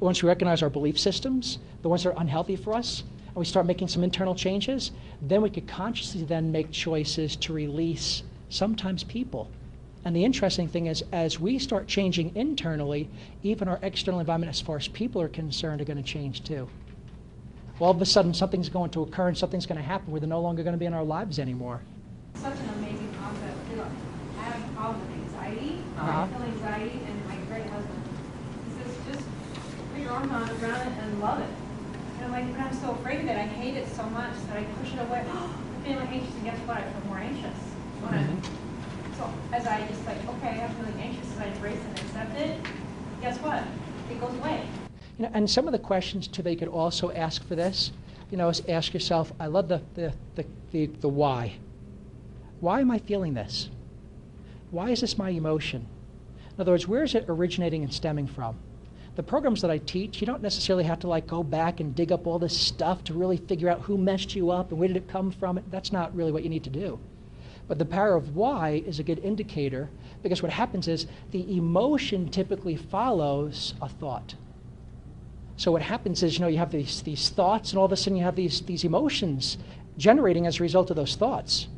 once we recognize our belief systems, the ones that are unhealthy for us, and we start making some internal changes, then we could consciously then make choices to release sometimes people. And the interesting thing is, as we start changing internally, even our external environment as far as people are concerned are going to change too. All of a sudden something's going to occur and something's going to happen where they're no longer going to be in our lives anymure. Such an amazing concept. I have a problem with anxiety. I feel anxiety, and my great husband, he says, just put your arm around it and love it. And I'm like, but I'm so afraid of it. I hate it so much that I push it away. I'm feeling anxious, and guess what? I feel more anxious. So as I just like, okay, I'm feeling anxious, as I embrace and accept it, guess what? It goes away. And some of the questions too that you could also ask for this, is ask yourself, I love the why. Why am I feeling this? Why is this my emotion? In other words, where is it originating and stemming from? The programs that I teach, you don't necessarily have to go back and dig up all this stuff to really figure out who messed you up and where did it come from. That's not really what you need to do. But the power of why is a good indicator, because what happens is the emotion typically follows a thought. So what happens is, you have these thoughts, and all of a sudden you have these emotions generating as a result of those thoughts.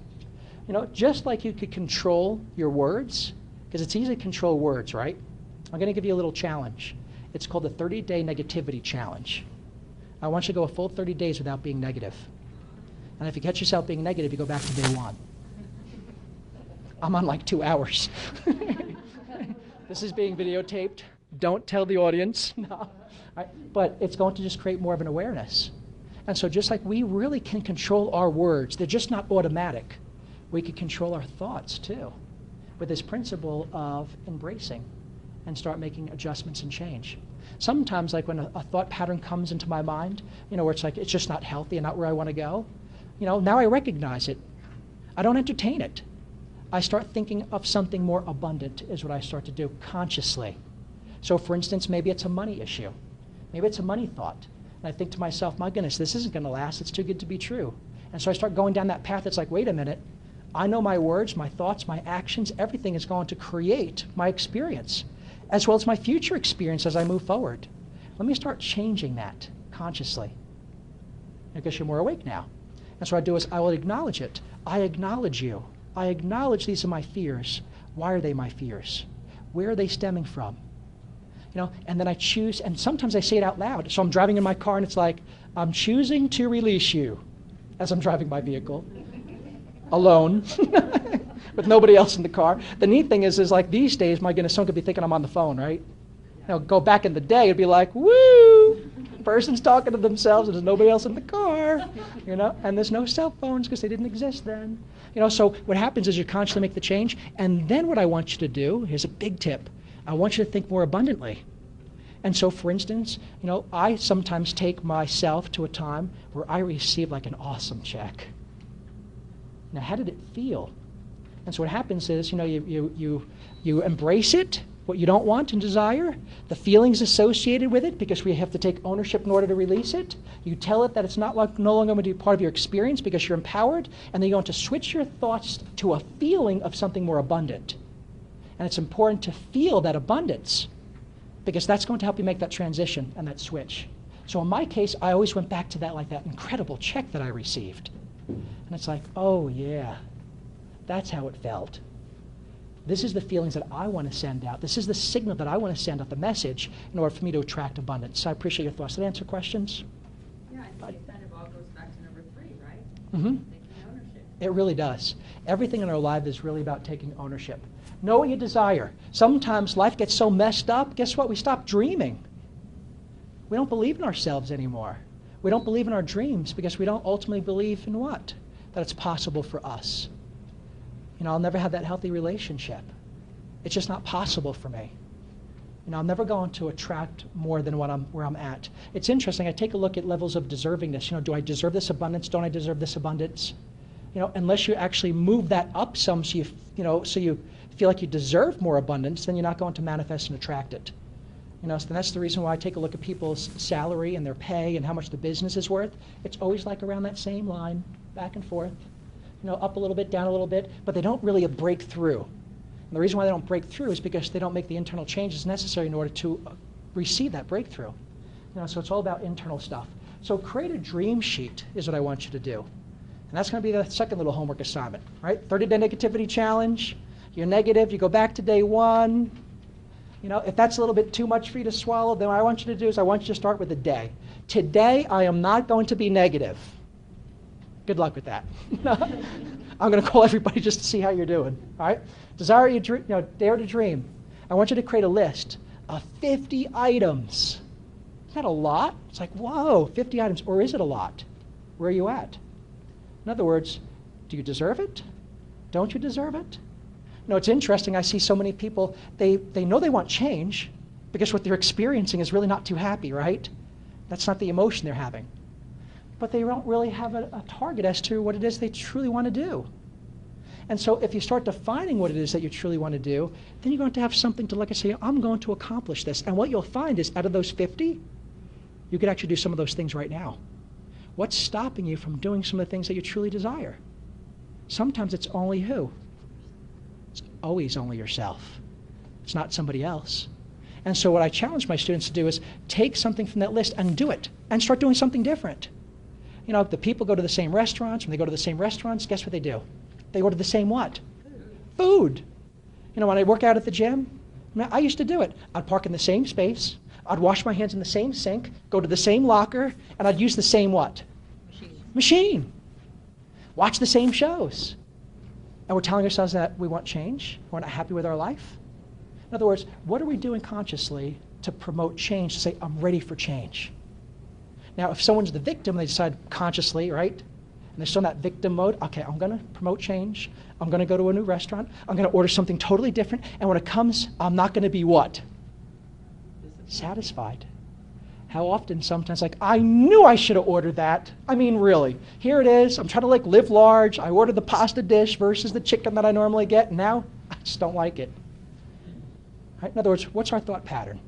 Just like you could control your words, because it's easy to control words, right? I'm going to give you a little challenge. It's called the 30-day negativity challenge. I want you to go a full 30 days without being negative. And if you catch yourself being negative, you go back to day one. I'm on 2 hours. This is being videotaped. Don't tell the audience. No. Right? But it's going to just create more of an awareness. And so just like we really can control our words, they're just not automatic. We can control our thoughts too, with this principle of embracing and start making adjustments and change. Sometimes, like when a thought pattern comes into my mind, where it's like it's just not healthy and not where I want to go, now I recognize it. I don't entertain it. I start thinking of something more abundant is what I start to do consciously. So for instance, maybe it's a money issue. Maybe it's a money thought. And I think to myself, my goodness, this isn't going to last. It's too good to be true. And so I start going down that path that's like, wait a minute. I know my words, my thoughts, my actions, everything is going to create my experience, as well as my future experience as I move forward. Let me start changing that consciously. I guess you're more awake now. And so what I do is I will acknowledge it. I acknowledge you. I acknowledge these are my fears. Why are they my fears? Where are they stemming from? And then I choose, and sometimes I say it out loud. So I'm driving in my car and it's like, I'm choosing to release you as I'm driving my vehicle, alone, with nobody else in the car. The neat thing is like these days, my goodness, someone could be thinking I'm on the phone, right? Go back in the day, it'd be like, woo, person's talking to themselves and there's nobody else in the car, and there's no cell phones because they didn't exist then. So what happens is you consciously make the change, and then what I want you to do, here's a big tip, I want you to think more abundantly. And so, for instance, I sometimes take myself to a time where I receive like an awesome check. Now, how did it feel? And so what happens is, you embrace it, what you don't want and desire, the feelings associated with it, because we have to take ownership in order to release it. You tell it that it's no longer going to be part of your experience because you're empowered, and then you're going to switch your thoughts to a feeling of something more abundant. And it's important to feel that abundance because that's going to help you make that transition and that switch. So in my case, I always went back to that incredible check that I received. And it's like, oh yeah, that's how it felt. This is the feelings that I want to send out. This is the signal that I want to send out, the message, in order for me to attract abundance. So I appreciate your thoughts. Did I answer questions? Yeah, I think it kind of all goes back to number 3, right? Mm-hmm. Taking ownership. It really does. Everything in our life is really about taking ownership. Know what you desire. Sometimes life gets so messed up, guess what? We stop dreaming. We don't believe in ourselves anymore. We don't believe in our dreams because we don't ultimately believe in what? That it's possible for us. I'll never have that healthy relationship. It's just not possible for me. I'm never going to attract more than where I'm at. It's interesting. I take a look at levels of deservingness. Do I deserve this abundance? Don't I deserve this abundance? Unless you actually move that up some, so you feel like you deserve more abundance, then you're not going to manifest and attract it. So that's the reason why I take a look at people's salary and their pay and how much the business is worth. It's always like around that same line, back and forth. Up a little bit, down a little bit, but they don't really break through. And the reason why they don't break through is because they don't make the internal changes necessary in order to receive that breakthrough. So it's all about internal stuff. So create a dream sheet is what I want you to do. And that's going to be the second little homework assignment, right? 30-day negativity challenge. You're negative, you go back to day 1. If that's a little bit too much for you to swallow, then what I want you to do is I want you to start with a day. Today, I am not going to be negative. Good luck with that. I'm going to call everybody just to see how you're doing. All right? Dare to dream. I want you to create a list of 50 items. Isn't that a lot? It's like, whoa, 50 items. Or is it a lot? Where are you at? In other words, do you deserve it? Don't you deserve it? It's interesting. I see so many people, they know they want change because what they're experiencing is really not too happy, right? That's not the emotion they're having. But they don't really have a target as to what it is they truly want to do. And so if you start defining what it is that you truly want to do, then you're going to have something to, like I say, I'm going to accomplish this. And what you'll find is out of those 50, you could actually do some of those things right now. What's stopping you from doing some of the things that you truly desire? Sometimes it's only who? It's always only yourself. It's not somebody else. And so what I challenge my students to do is take something from that list and do it and start doing something different. If the people go to the same restaurants, when they go to the same restaurants, guess what they do? They order the same what? Food. When I work out at the gym, I used to do it. I'd park in the same space, I'd wash my hands in the same sink, go to the same locker, and I'd use the same what? Machine. Watch the same shows. And we're telling ourselves that we want change, we're not happy with our life. In other words, what are we doing consciously to promote change, to say, I'm ready for change? Now, if someone's the victim, they decide consciously, right? And they're still in that victim mode, okay, I'm going to promote change. I'm going to go to a new restaurant. I'm going to order something totally different. And when it comes, I'm not going to be what? satisfied. How often sometimes like, I knew I should have ordered that. I mean, really. Here it is. I'm trying to like live large. I ordered the pasta dish versus the chicken that I normally get. And now I just don't like it. Right? In other words, what's our thought pattern?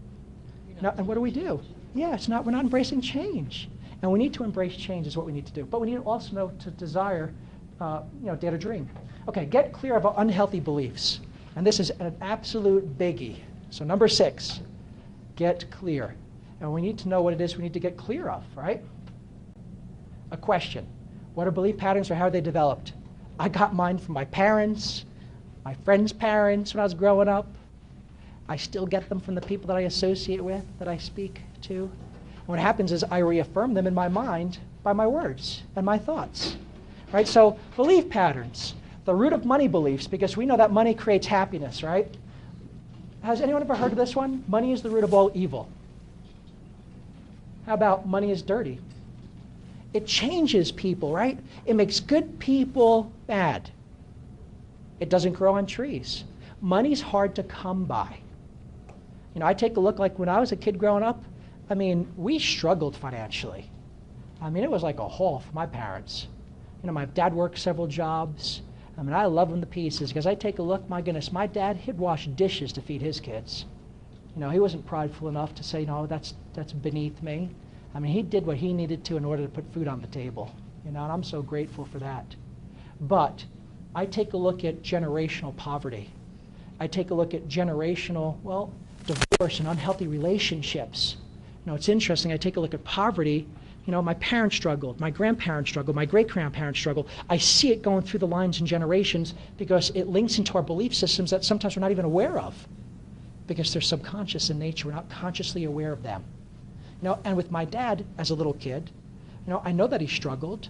Now, and what do we do? Yeah, we're not embracing change. And we need to embrace change is what we need to do. But we need to also know to desire, dare to dream. Okay, get clear of our unhealthy beliefs. And this is an absolute biggie. So number 6, get clear. And we need to know what it is we need to get clear of, right? A question. What are belief patterns or how are they developed? I got mine from my parents, my friends' parents when I was growing up. I still get them from the people that I associate with, that I speak to. And what happens is I reaffirm them in my mind by my words and my thoughts, right? So belief patterns, the root of money beliefs, because we know that money creates happiness, right? Has anyone ever heard of this one? Money is the root of all evil. How about money is dirty? It changes people, right? It makes good people bad. It doesn't grow on trees. Money's hard to come by. I take a look like when I was a kid growing up, I mean, we struggled financially. I mean, it was like a haul for my parents. My dad worked several jobs. I mean, I love him to pieces because I take a look, my goodness, my dad, he'd wash dishes to feed his kids. He wasn't prideful enough to say, no, that's beneath me. I mean, he did what he needed to in order to put food on the table, and I'm so grateful for that. But I take a look at generational poverty. I take a look at generational, divorce and unhealthy relationships. It's interesting, I take a look at poverty. My parents struggled, my grandparents struggled, my great-grandparents struggled. I see it going through the lines and generations because it links into our belief systems that sometimes we're not even aware of because they're subconscious in nature. We're not consciously aware of them. And with my dad as a little kid, I know that he struggled,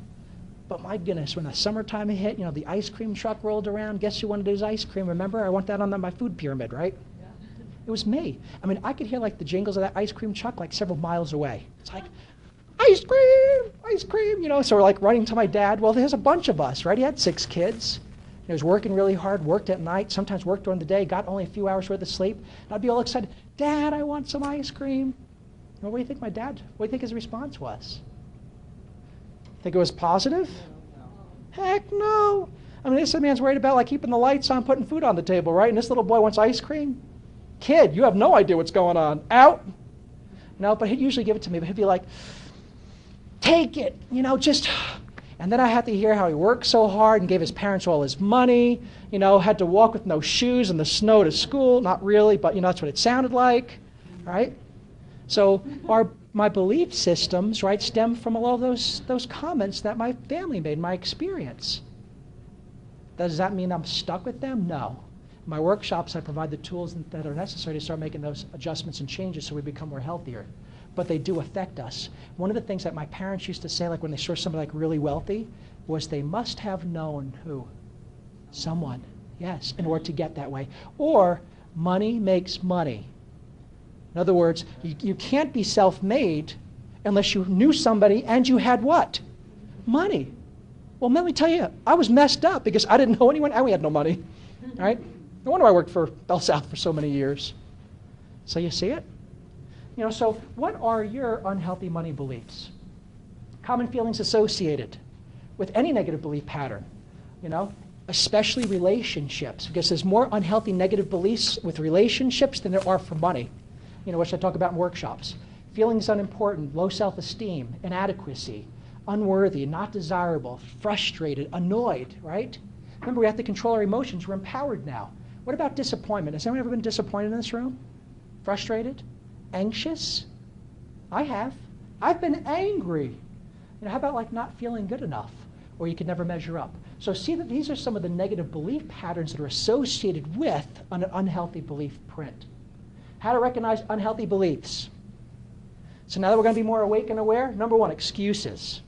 but my goodness, when the summertime hit, the ice cream truck rolled around, guess who wanted his ice cream? Remember, I want that on my food pyramid, right? Yeah. It was me. I mean, I could hear like the jingles of that ice cream truck like several miles away. It's like, ice cream, so we're like running to my dad. Well, there's a bunch of us, right? He had 6 kids. He was working really hard, worked at night, sometimes worked during the day, got only a few hours worth of sleep. And I'd be all excited, Dad, I want some ice cream. What do you think what do you think his response was? Think it was positive? No. Heck no. I mean, this man's worried about like keeping the lights on, putting food on the table, right? And this little boy wants ice cream? Kid, you have no idea what's going on. Out. No, but he'd usually give it to me, but he'd be like, take it, just... And then I had to hear how he worked so hard and gave his parents all his money, had to walk with no shoes in the snow to school. Not really, but that's what it sounded like, right? So my belief systems, right, stem from all of those comments that my family made, my experience. Does that mean I'm stuck with them? No. In my workshops, I provide the tools that are necessary to start making those adjustments and changes so we become more healthier. But they do affect us. One of the things that my parents used to say, like when they saw somebody like really wealthy, was they must have known who? Someone, yes, in order to get that way. Or money makes money. In other words, you can't be self-made unless you knew somebody and you had what? Money. Well, let me tell you, I was messed up because I didn't know anyone and we had no money. All right? No wonder I worked for Bell South for so many years. So you see it? So what are your unhealthy money beliefs? Common feelings associated with any negative belief pattern, especially relationships, because there's more unhealthy negative beliefs with relationships than there are for money, which I talk about in workshops. Feelings unimportant, low self-esteem, inadequacy, unworthy, not desirable, frustrated, annoyed, right? Remember, we have to control our emotions. We're empowered now. What about disappointment? Has anyone ever been disappointed in this room? Frustrated? Anxious? I have. I've been angry. How about like not feeling good enough, or you could never measure up? So see that these are some of the negative belief patterns that are associated with an unhealthy belief print. How to recognize unhealthy beliefs. So now that we're going to be more awake and aware, number 1, excuses.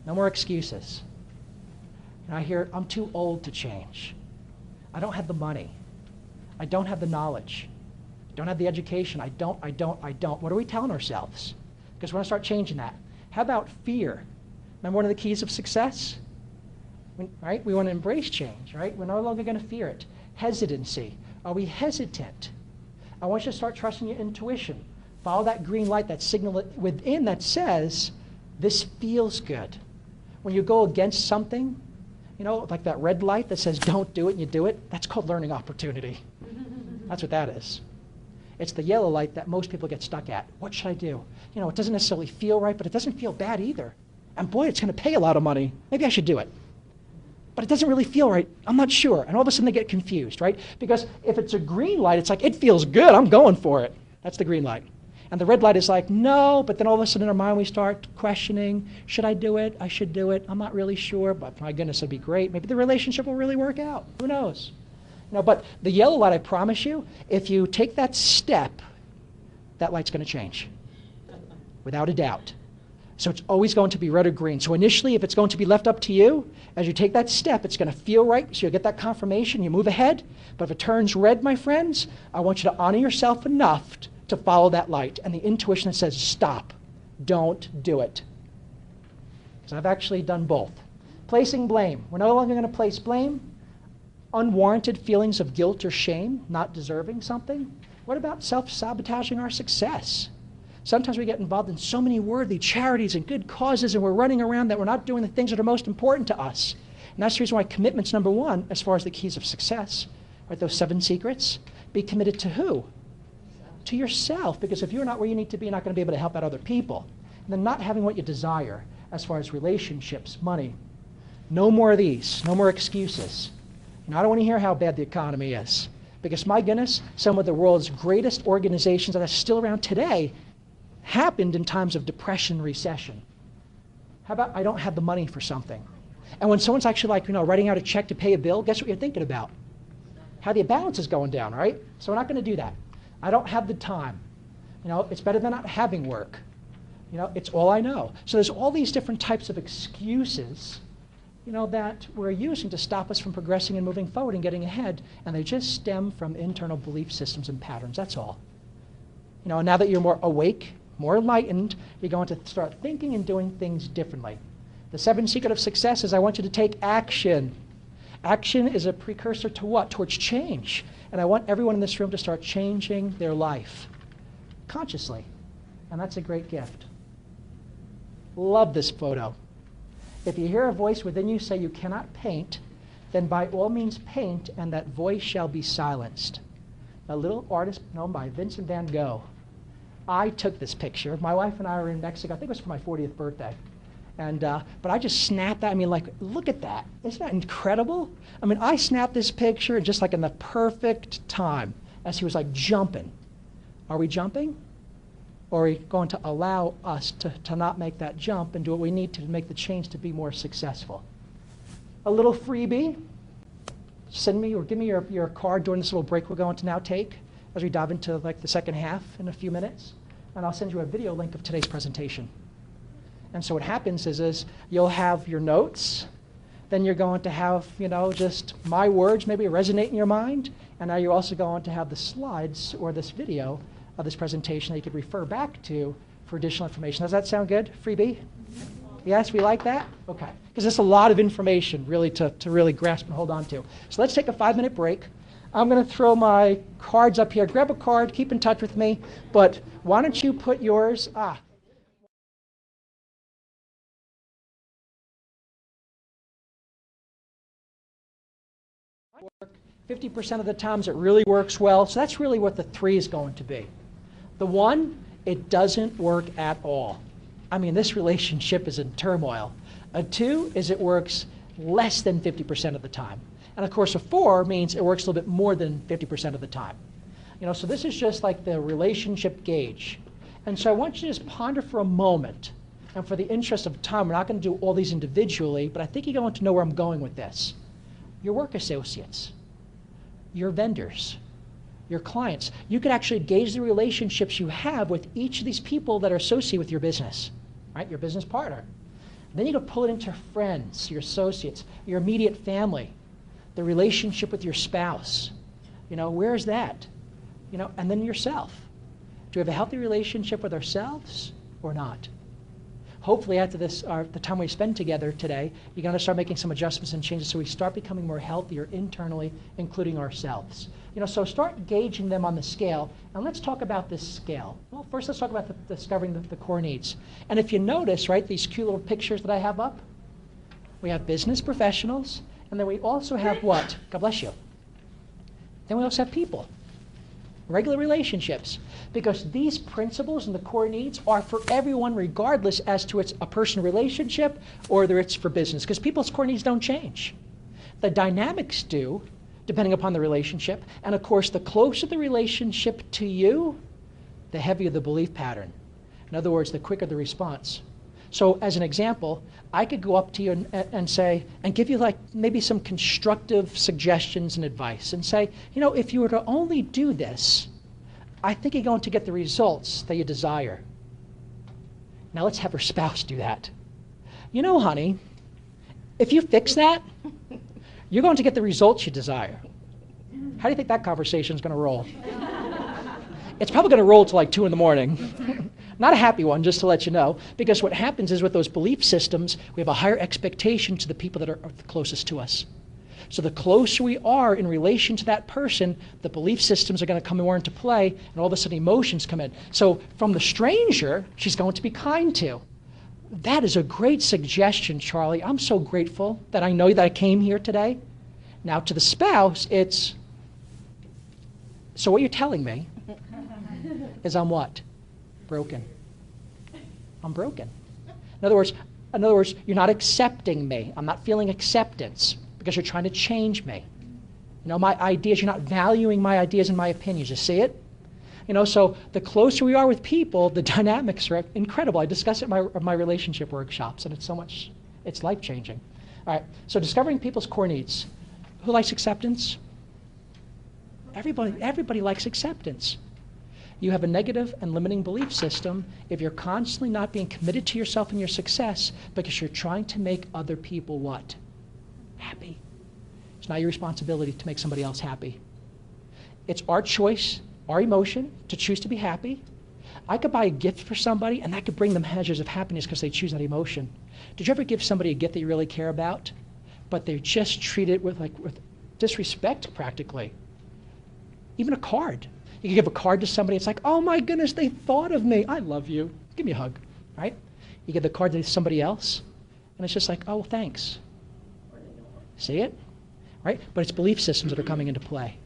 No more excuses. And I hear, I'm too old to change. I don't have the money. I don't have the knowledge. Don't have the education. I don't. What are we telling ourselves? Because we want to start changing that. How about fear? Remember one of the keys of success? Right? We want to embrace change, right? We're no longer going to fear it. Hesitancy. Are we hesitant? I want you to start trusting your intuition. Follow that green light, that signal within that says, this feels good. When you go against something, you know, like that red light that says don't do it and you do it, that's called learning opportunity. That's what that is. It's the yellow light that most people get stuck at. What should I do? You know, it doesn't necessarily feel right, but it doesn't feel bad either. And boy, it's going to pay a lot of money. Maybe I should do it. But it doesn't really feel right. I'm not sure. And all of a sudden they get confused, right? Because if it's a green light, it's like, it feels good. I'm going for it. That's the green light. And the red light is like, no, but then all of a sudden in our mind we start questioning, should I do it? I should do it. I'm not really sure, but my goodness, it'd be great. Maybe the relationship will really work out. Who knows? You know, but the yellow light, I promise you, if you take that step, that light's going to change, without a doubt. So it's always going to be red or green. So initially, if it's going to be left up to you, as you take that step, it's going to feel right, so you'll get that confirmation, you move ahead. But if it turns red, my friends, I want you to honor yourself enough to follow that light and the intuition that says, stop, don't do it. So I've actually done both. Placing blame. We're no longer going to place blame. Unwarranted feelings of guilt or shame, not deserving something. What about self-sabotaging our success? Sometimes we get involved in so many worthy charities and good causes, and we're running around that we're not doing the things that are most important to us. And that's the reason why commitment's number one as far as the keys of success. Right, those 7 secrets. Be committed to who? To yourself, because if you're not where you need to be, you're not going to be able to help out other people. And then not having what you desire as far as relationships, money. No more of these. No more excuses. You know, I don't want to hear how bad the economy is. Because my goodness, some of the world's greatest organizations that are still around today happened in times of depression and recession. How about I don't have the money for something? And when someone's actually like, you know, writing out a check to pay a bill, guess what you're thinking about? How the balance is going down, right? So we're not going to do that. I don't have the time. You know, it's better than not having work. You know, it's all I know. So there's all these different types of excuses, you know, that we're using to stop us from progressing and moving forward and getting ahead, and they just stem from internal belief systems and patterns, that's all. You know, and now that you're more awake, more enlightened, you're going to start thinking and doing things differently. The 7th secret of success is I want you to take action. Action is a precursor to what? Towards change. And I want everyone in this room to start changing their life consciously. And that's a great gift. Love this photo. If you hear a voice within you say you cannot paint, then by all means paint, and that voice shall be silenced. A little artist known by Vincent van Gogh. I took this picture. My wife and I were in Mexico. I think it was for my 40th birthday. And, but I just snapped that. I mean, like, look at that. Isn't that incredible? I mean, I snapped this picture just like in the perfect time as he was like jumping. Are we jumping? Or are we going to allow us to not make that jump and do what we need to make the change to be more successful? A little freebie. Send me or give me your card during this little break we're going to now take as we dive into like the second half in a few minutes. And I'll send you a video link of today's presentation. And so what happens is you'll have your notes, then you're going to have, you know, just my words maybe resonate in your mind, and now you're also going to have the slides or this video of this presentation that you could refer back to for additional information. Does that sound good? Freebie? Yes, we like that? Okay. Because there's a lot of information really to really grasp and hold on to. So let's take a 5-minute break. I'm going to throw my cards up here. Grab a card, keep in touch with me, but why don't you put yours, 50% of the times it really works well, so that's really what the 3 is going to be. The 1, it doesn't work at all. I mean, this relationship is in turmoil. A 2 is it works less than 50% of the time. And of course, a 4 means it works a little bit more than 50% of the time. You know, so this is just like the relationship gauge. And so I want you to just ponder for a moment. And for the interest of time, we're not going to do all these individually, but I think you're going to know where I'm going with this. Your work associates, your vendors, your clients. You could actually gauge the relationships you have with each of these people that are associated with your business, right? Your business partner. Then you can pull it into friends, your associates, your immediate family, the relationship with your spouse. You know, where is that? You know, and then yourself. Do we have a healthy relationship with ourselves or not? hopefully after this, the time we spend together today, you're going to start making some adjustments and changes so we start becoming more healthier internally, including ourselves. So start gauging them on the scale, and let's talk about this scale. Well, first let's talk about discovering the core needs. And if you notice, right, these cute little pictures that I have up, we have business professionals, and then we also have what? God bless you. Then we also have people, regular relationships, because these principles and the core needs are for everyone regardless as to it's a personal relationship or whether it's for business, because people's core needs don't change. The dynamics do, depending upon the relationship, and of course the closer the relationship to you, the heavier the belief pattern. In other words, the quicker the response. So as an example, I could go up to you and say, and give you like maybe some constructive suggestions and advice and say, if you were to only do this, I think you're going to get the results that you desire. Now let's have her spouse do that. Honey, if you fix that, you're going to get the results you desire. How do you think that conversation is going to roll? It's probably going to roll till like 2 in the morning. Not a happy one, just to let you know, because what happens is with those belief systems, we have a higher expectation to the people that are the closest to us. So the closer we are in relation to that person, the belief systems are going to come more into play, and all of a sudden emotions come in. So from the stranger, she's going to be kind to. That is a great suggestion, Charlie. I'm so grateful that I know that I came here today. Now to the spouse, it's, so what you're telling me is I'm what? Broken. I'm broken. In other words, you're not accepting me. I'm not feeling acceptance because you're trying to change me. My ideas, you're not valuing my ideas and my opinions. You see it? So the closer we are with people, the dynamics are incredible. I discuss it in my relationship workshops, and it's life-changing. All right, so discovering people's core needs. Who likes acceptance? Everybody likes acceptance. You have a negative and limiting belief system if you're constantly not being committed to yourself and your success because you're trying to make other people what? Happy. It's not your responsibility to make somebody else happy. It's our choice, our emotion, to choose to be happy. I could buy a gift for somebody, and that could bring them measures of happiness because they choose that emotion. Did you ever give somebody a gift that you really care about, but they just treat it with disrespect practically? Even a card. You can give a card to somebody, it's like, oh my goodness, they thought of me. I love you. Give me a hug, right? You give the card to somebody else, and it's just like, oh, thanks. See it? Right? But it's belief systems that are coming into play.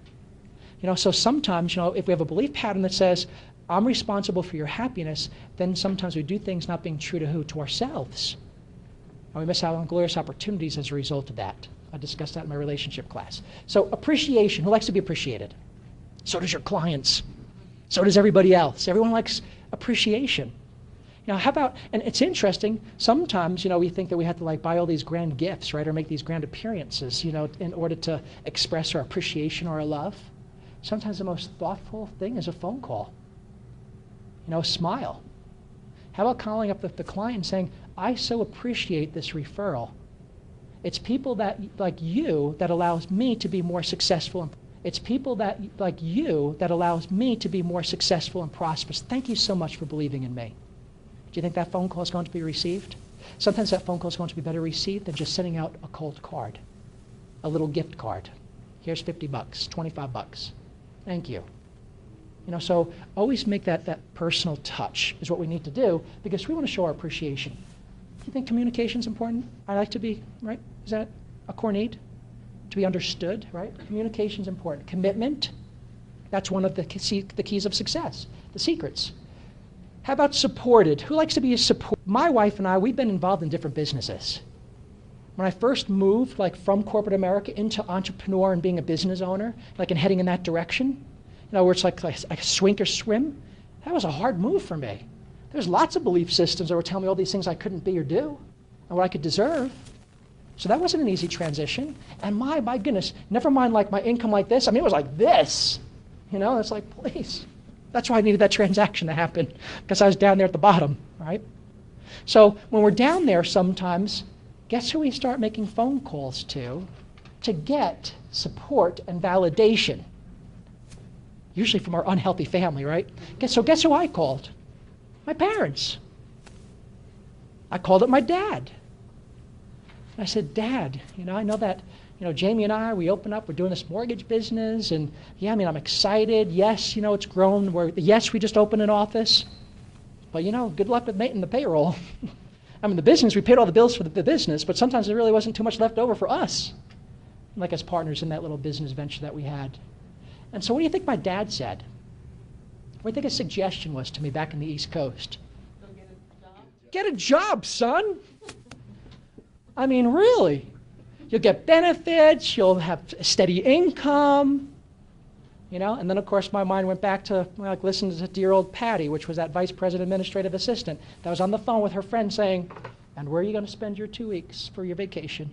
So sometimes, if we have a belief pattern that says, I'm responsible for your happiness, then sometimes we do things not being true to who? To ourselves. And we miss out on glorious opportunities as a result of that. I discussed that in my relationship class. So appreciation. Who likes to be appreciated? So does your clients. So does everybody else. Everyone likes appreciation. How about, and it's interesting, sometimes, we think that we have to buy all these grand gifts, right, or make these grand appearances, in order to express our appreciation or our love. Sometimes the most thoughtful thing is a phone call. A smile. How about calling up the client and saying, I so appreciate this referral. It's people that, like you, that allows me to be more successful. It's people that, like you, that allows me to be more successful and prosperous. Thank you so much for believing in me. Do you think that phone call is going to be received? Sometimes that phone call is going to be better received than just sending out a cold card, a little gift card. Here's $50, $25. Thank you. So always make that personal touch is what we need to do because we want to show our appreciation. Do you think communication is important? I like to be, right? Is that a core need? To be understood, right? Communication is important. Commitment, that's one of the keys of success, the secrets. How about supported? Who likes to be supported? My wife and I, we've been involved in different businesses. When I first moved from corporate America into entrepreneur and being a business owner, and heading in that direction, where it's like sink or swim, that was a hard move for me. There's lots of belief systems that were telling me all these things I couldn't be or do and what I could deserve. So that wasn't an easy transition. And my goodness, never mind my income like this. It was like this. It's like, please. That's why I needed that transaction to happen because I was down there at the bottom, right? So when we're down there sometimes, guess who we start making phone calls to get support and validation? Usually from our unhealthy family, right? Guess who I called? My parents. I called up my dad. I said, Dad, I know that, Jamie and I, we open up, we're doing this mortgage business, and yeah, I'm excited. Yes, it's grown. Yes, we just opened an office. But, good luck with making the payroll. The business, we paid all the bills for the business, but sometimes there really wasn't too much left over for us, like as partners in that little business venture that we had. And so what do you think my dad said? What do you think his suggestion was to me back in the East Coast? Go get a job? Get a job, son. Really. You'll get benefits, you'll have steady income, And then, of course, my mind went back to, listening to dear old Patty, which was that vice president administrative assistant that was on the phone with her friend saying, and where are you going to spend your 2 weeks for your vacation?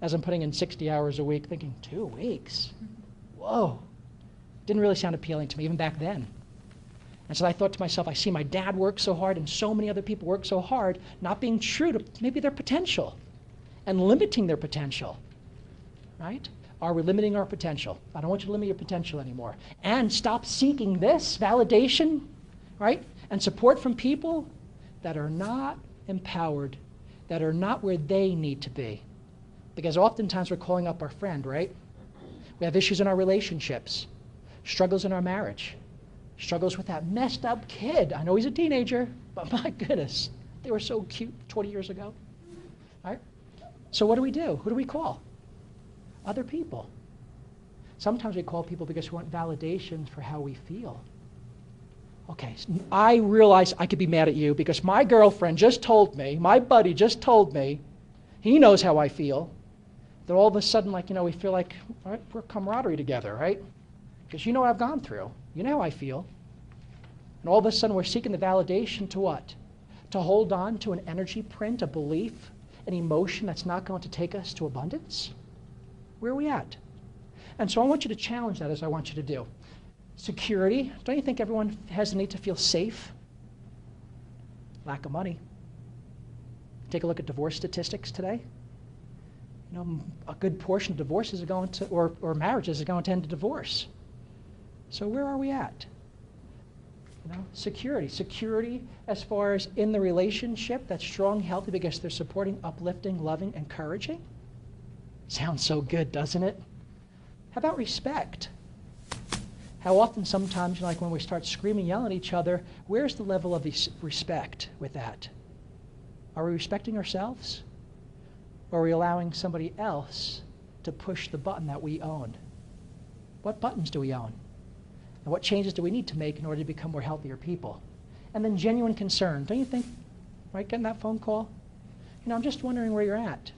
As I'm putting in 60 hours a week, thinking, 2 weeks? Whoa. Didn't really sound appealing to me, even back then. And so I thought to myself, I see my dad work so hard and so many other people work so hard, not being true to maybe their potential and limiting their potential, right? Are we limiting our potential? I don't want you to limit your potential anymore. And stop seeking this validation, right? And support from people that are not empowered, that are not where they need to be. Because oftentimes we're calling up our friend, right? We have issues in our relationships, struggles in our marriage, struggles with that messed up kid. I know he's a teenager, but my goodness, they were so cute 20 years ago, right? So what do? Who do we call? Other people. Sometimes we call people because we want validation for how we feel. Okay, I realize I could be mad at you because my girlfriend just told me, my buddy just told me, he knows how I feel. That all of a sudden, we feel like we're camaraderie together, right? Because you know what I've gone through. You know how I feel. And all of a sudden, we're seeking the validation to what? To hold on to an energy print, a belief, an emotion that's not going to take us to abundance? Where are we at? And so I want you to challenge that as I want you to do. Security. Don't you think everyone has the need to feel safe? Lack of money. Take a look at divorce statistics today. A good portion of divorces are going to, or marriages are going to end to divorce. So where are we at? Security. Security as far as in the relationship that's strong, healthy, because they're supporting, uplifting, loving, encouraging. Sounds so good, doesn't it? How about respect? How often sometimes, when we start screaming, yelling at each other, where's the level of respect with that? Are we respecting ourselves? Or are we allowing somebody else to push the button that we own? What buttons do we own? And what changes do we need to make in order to become more healthier people? And then genuine concern. Don't you think, right, getting that phone call? I'm just wondering where you're at.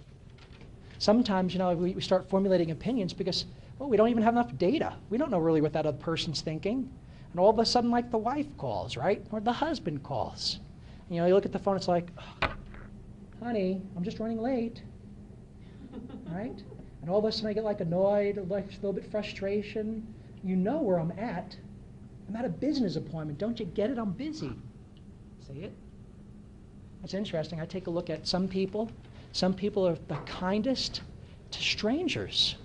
Sometimes, we start formulating opinions because, we don't even have enough data. We don't know really what that other person's thinking. And all of a sudden, the wife calls, right? Or the husband calls. You look at the phone, it's like, oh, honey, I'm just running late, right? And all of a sudden, I get annoyed, a little bit frustration. You know where I'm at. I'm at a business appointment. Don't you get it? I'm busy. See it? That's interesting. I take a look at some people. Some people are the kindest to strangers.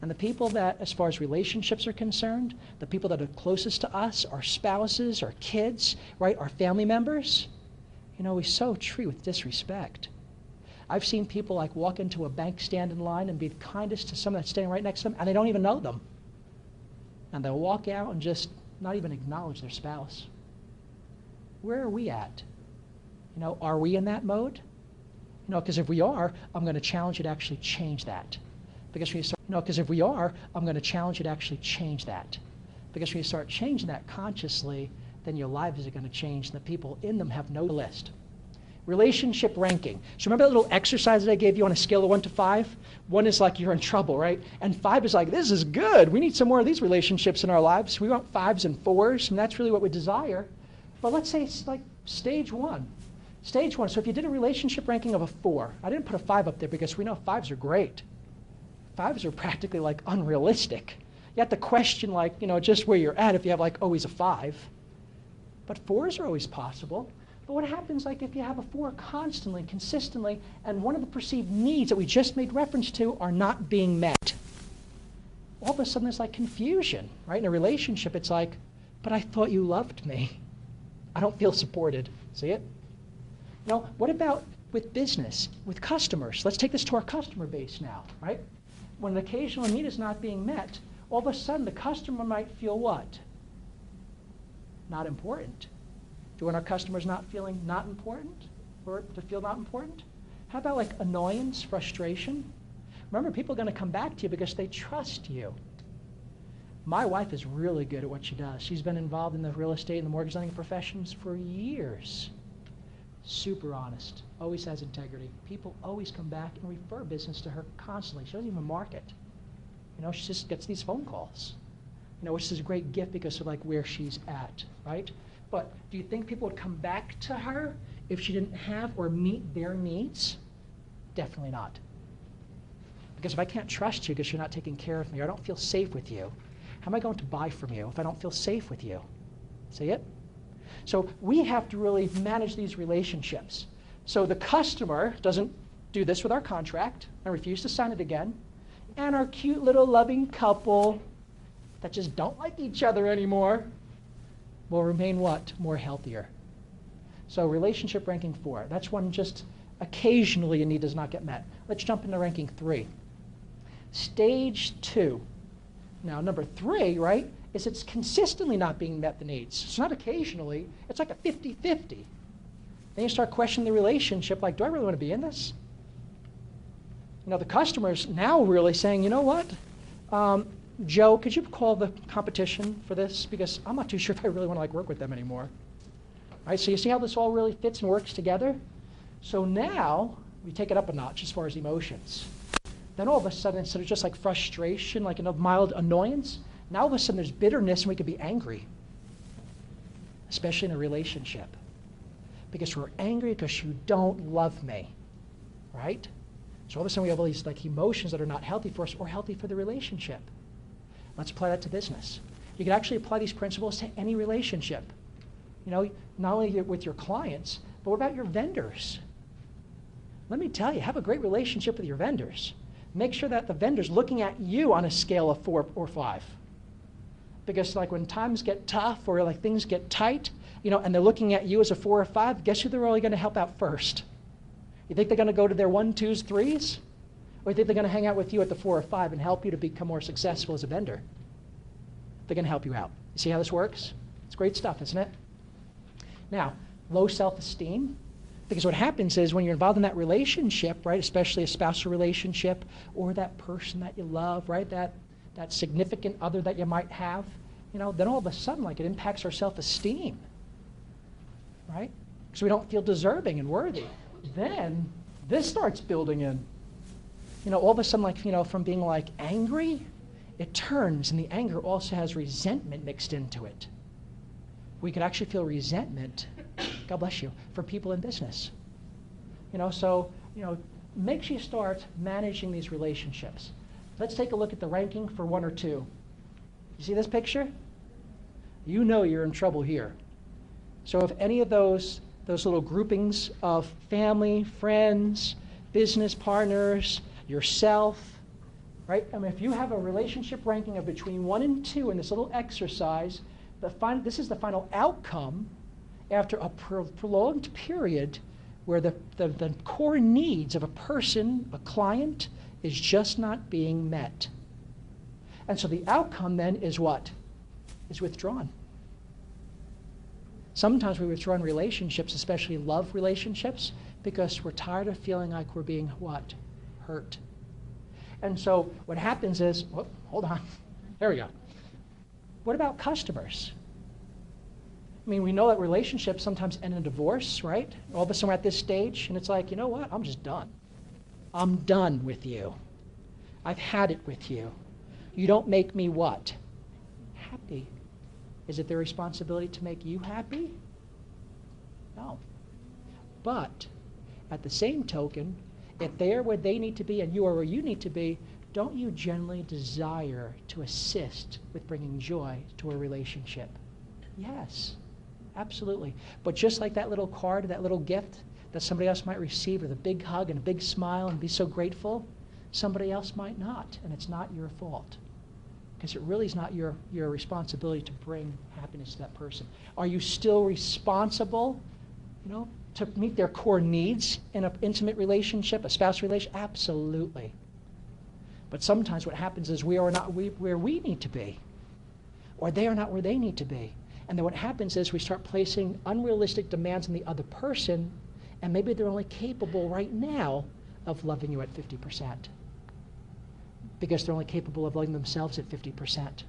And the people that, as far as relationships are concerned, the people that are closest to us, our spouses, our kids, right, our family members, we so treat with disrespect. I've seen people walk into a bank, stand in line, and be the kindest to someone that's standing right next to them, and they don't even know them. And they'll walk out and just not even acknowledge their spouse. Where are we at? Are we in that mode? Because if we are, I'm going to challenge you to actually change that. Because when you start changing that consciously, then your lives are going to change, and the people in them have no list. Relationship ranking. So remember that little exercise that I gave you on a scale of 1 to 5? 1 is you're in trouble, right? And 5 is this is good. We need some more of these relationships in our lives. We want 5s and 4s, and that's really what we desire. But let's say it's stage 1. Stage 1. So if you did a relationship ranking of a 4, I didn't put a 5 up there because we know 5s are great. 5s are practically unrealistic. You have to question just where you're at if you have always a 5. But 4s are always possible. But what happens if you have a 4 constantly, consistently, and one of the perceived needs that we just made reference to are not being met? All of a sudden there's confusion, right? In a relationship it's but I thought you loved me. I don't feel supported. See it? You know, what about with business, with customers? Let's take this to our customer base now, right? When an occasional need is not being met, all of a sudden the customer might feel what? Not important. Do you want our customers not feeling not important, or to feel not important? How about like annoyance, frustration? Remember, people are going to come back to you because they trust you. My wife is really good at what she does. She's been involved in the real estate and the mortgage lending professions for years. Super honest, always has integrity. People always come back and refer business to her constantly. She doesn't even market. You know, she just gets these phone calls. You know, which is a great gift because of like where she's at, right? But do you think people would come back to her if she didn't have or meet their needs? Definitely not. Because if I can't trust you because you're not taking care of me, or I don't feel safe with you, how am I going to buy from you if I don't feel safe with you? See it? So we have to really manage these relationships. So the customer doesn't do this with our contract and refuse to sign it again. And our cute little loving couple that just don't like each other anymore will remain what? More healthier. So relationship ranking 4. That's one just occasionally a need does not get met. Let's jump into ranking 3. Stage 2. Now number 3, right, is it's consistently not being met the needs. It's not occasionally. It's like a 50-50. Then you start questioning the relationship, like, do I really want to be in this? You know, the customer's now really saying, you know what, Joe, could you call the competition for this? Because I'm not too sure if I really want to like work with them anymore. Right, so you see how this all really fits and works together? So now we take it up a notch as far as emotions. Then all of a sudden, instead of just like frustration, like a mild annoyance, now all of a sudden there's bitterness and we could be angry, especially in a relationship. Because we're angry because you don't love me, right? So all of a sudden we have all these like emotions that are not healthy for us or healthy for the relationship. Let's apply that to business. You can actually apply these principles to any relationship. You know, not only with your clients, but what about your vendors? Let me tell you, have a great relationship with your vendors. Make sure that the vendor's looking at you on a scale of 4 or 5. Because like when times get tough or like things get tight, you know, and they're looking at you as a 4 or 5, guess who they're really going to help out first? You think they're going to go to their 1, 2s, 3s? Or you think they're going to hang out with you at the 4 or 5 and help you to become more successful as a vendor? They're going to help you out. You see how this works? It's great stuff, isn't it? Now, low self-esteem. Because what happens is when you're involved in that relationship, right, especially a spousal relationship or that person that you love, right, that significant other that you might have, you know, then all of a sudden, like, it impacts our self-esteem, right? Because we don't feel deserving and worthy. Then this starts building in. You know, all of a sudden, like, you know, from being like angry, it turns, and the anger also has resentment mixed into it. We could actually feel resentment, God bless you, for people in business. You know, so, you know, make sure you start managing these relationships. Let's take a look at the ranking for 1 or 2. You see this picture? You know you're in trouble here. So if any of those little groupings of family, friends, business partners, yourself, right? I mean, if you have a relationship ranking of between 1 and 2 in this little exercise, this is the final outcome after a prolonged period where the core needs of a person, a client, is just not being met. And so the outcome then is what? Is withdrawn. Sometimes we withdraw in relationships, especially love relationships, because we're tired of feeling like we're being what? Hurt. And so what happens is, whoop, hold on, there we go. What about customers? I mean, we know that relationships sometimes end in divorce, right? All of a sudden we're at this stage, and it's like, you know what? I'm just done. I'm done with you. I've had it with you. You don't make me what? Happy. Is it their responsibility to make you happy? No. But at the same token, if they're where they need to be and you are where you need to be, don't you generally desire to assist with bringing joy to a relationship? Yes, absolutely. But just like that little card, that little gift that somebody else might receive with a big hug and a big smile and be so grateful, somebody else might not, and it's not your fault. Because it really is not your responsibility to bring happiness to that person. Are you still responsible, you know, to meet their core needs in an intimate relationship, a spouse relationship? Absolutely. But sometimes what happens is we are not where we need to be, or they are not where they need to be. And then what happens is we start placing unrealistic demands on the other person, and maybe they're only capable right now of loving you at 50%, because they're only capable of loving themselves at 50%.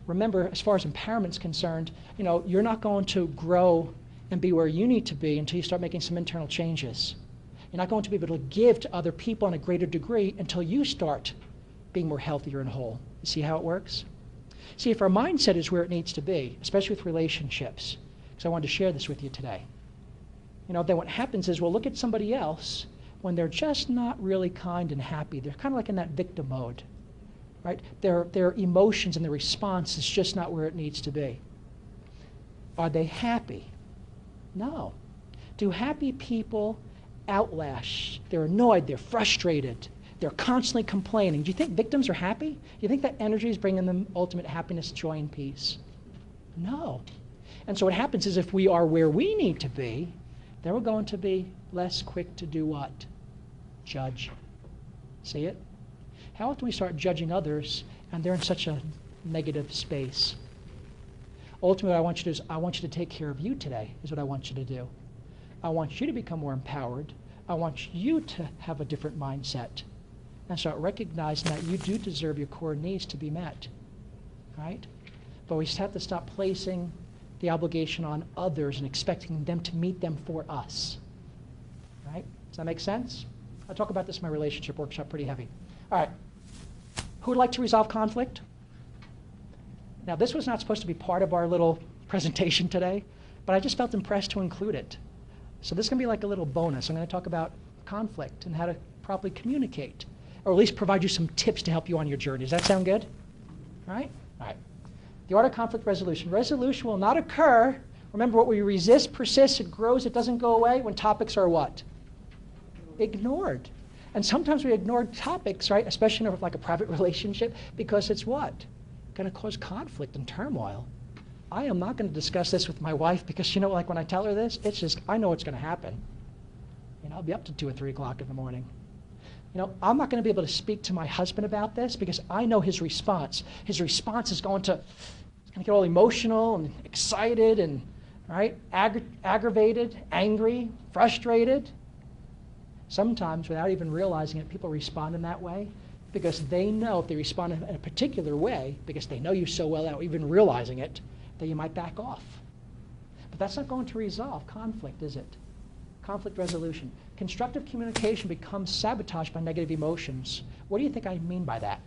Remember, as far as empowerment is concerned, you're not going to grow and be where you need to be until you start making some internal changes. You're not going to be able to give to other people in a greater degree until you start being more healthier and whole. You see how it works? See, if our mindset is where it needs to be, especially with relationships, because I wanted to share this with you today, then what happens is we'll look at somebody else when they're just not really kind and happy. They're kind of like in that victim mode, right? Their emotions and their response is just not where it needs to be. Are they happy? No. Do happy people outlash? They're annoyed, they're frustrated, they're constantly complaining. Do you think victims are happy? Do you think that energy is bringing them ultimate happiness, joy, and peace? No. And so what happens is if we are where we need to be, then we're going to be less quick to do what? Judge. See it? How often we start judging others and they're in such a negative space? Ultimately, what I want you to do is I want you to take care of you today, is what I want you to do. I want you to become more empowered. I want you to have a different mindset and start recognizing that you do deserve your core needs to be met, right? But we have to stop placing the obligation on others and expecting them to meet them for us, right? Does that make sense? I talk about this in my relationship workshop pretty heavy. All right. Who would like to resolve conflict? Now, this was not supposed to be part of our little presentation today, but I just felt impressed to include it. So this is going to be like a little bonus. I'm going to talk about conflict and how to properly communicate, or at least provide you some tips to help you on your journey. Does that sound good? All right? All right. The art of conflict resolution. Resolution will not occur. Remember, what we resist persists, it grows, it doesn't go away when topics are what? Ignored. And sometimes we ignore topics, right, especially in like a private relationship, because it's what? Going to cause conflict and turmoil. I am not going to discuss this with my wife because, like when I tell her this, it's just, I know what's going to happen. I'll be up to 2 or 3 o'clock in the morning. I'm not going to be able to speak to my husband about this because I know his response. His response is going to get all emotional and excited and, right, aggravated, angry, frustrated. Sometimes, without even realizing it, people respond in that way because they know if they respond in a particular way, because they know you so well without even realizing it, that you might back off. But that's not going to resolve conflict, is it? Conflict resolution. Constructive communication becomes sabotaged by negative emotions. What do you think I mean by that?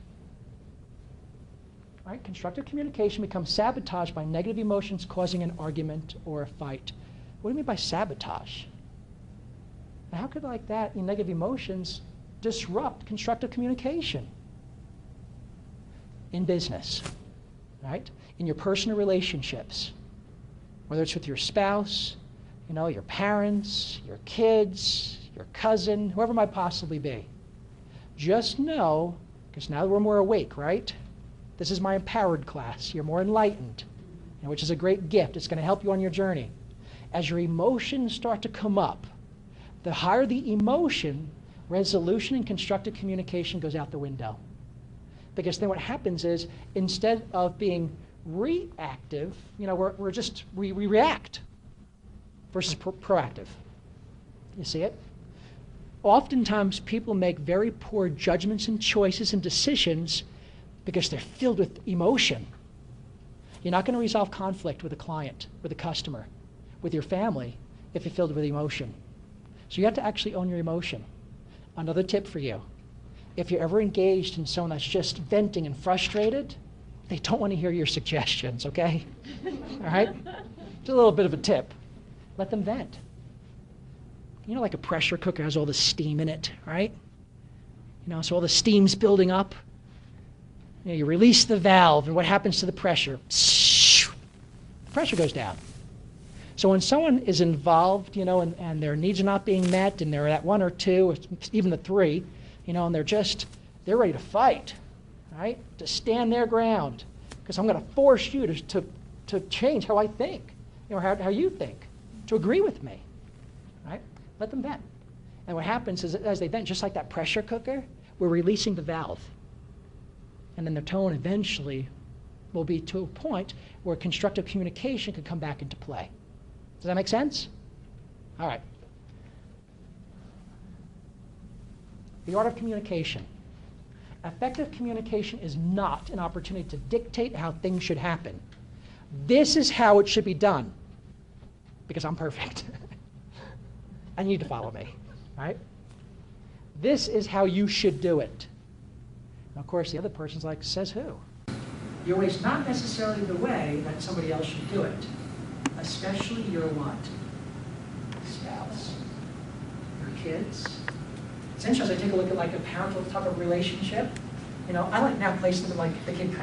Right? Constructive communication becomes sabotaged by negative emotions causing an argument or a fight. What do you mean by sabotage? Now, how could like that, negative emotions, disrupt constructive communication? In business, right? In your personal relationships, whether it's with your spouse, your parents, your kids, your cousin, whoever it might possibly be. Just know, because now we're more awake, right? This is my empowered class. You're more enlightened, which is a great gift. It's going to help you on your journey. As your emotions start to come up, the higher the emotion, resolution and constructive communication goes out the window. Because then what happens is, instead of being reactive, we react versus proactive. You see it? Oftentimes people make very poor judgments and choices and decisions because they're filled with emotion. You're not going to resolve conflict with a client, with a customer, with your family if you're filled with emotion. So you have to actually own your emotion. Another tip for you. If you're ever engaged in someone that's just venting and frustrated, they don't want to hear your suggestions, okay? All right? Just a little bit of a tip. Let them vent. Like a pressure cooker has all the steam in it, right? So all the steam's building up. You release the valve, and what happens to the pressure? The pressure goes down. So when someone is involved, and their needs are not being met, and they're at 1 or 2, or even the 3, and they're ready to fight, right? To stand their ground, because I'm going to force you to change how I think, how you think, to agree with me. right? Let them vent. And what happens is as they vent, just like that pressure cooker, we're releasing the valve. And then the tone eventually will be to a point where constructive communication can come back into play. Does that make sense? All right. The art of communication. Effective communication is not an opportunity to dictate how things should happen. This is how it should be done, because I'm perfect. I need to follow me, right? This is how you should do it. And of course, the other person's like, says who? Your way is not necessarily the way that somebody else should do it, especially your what? Spouse, your kids. It's interesting, I take a look at like a parental type of relationship. You know, I like now place them in like the kid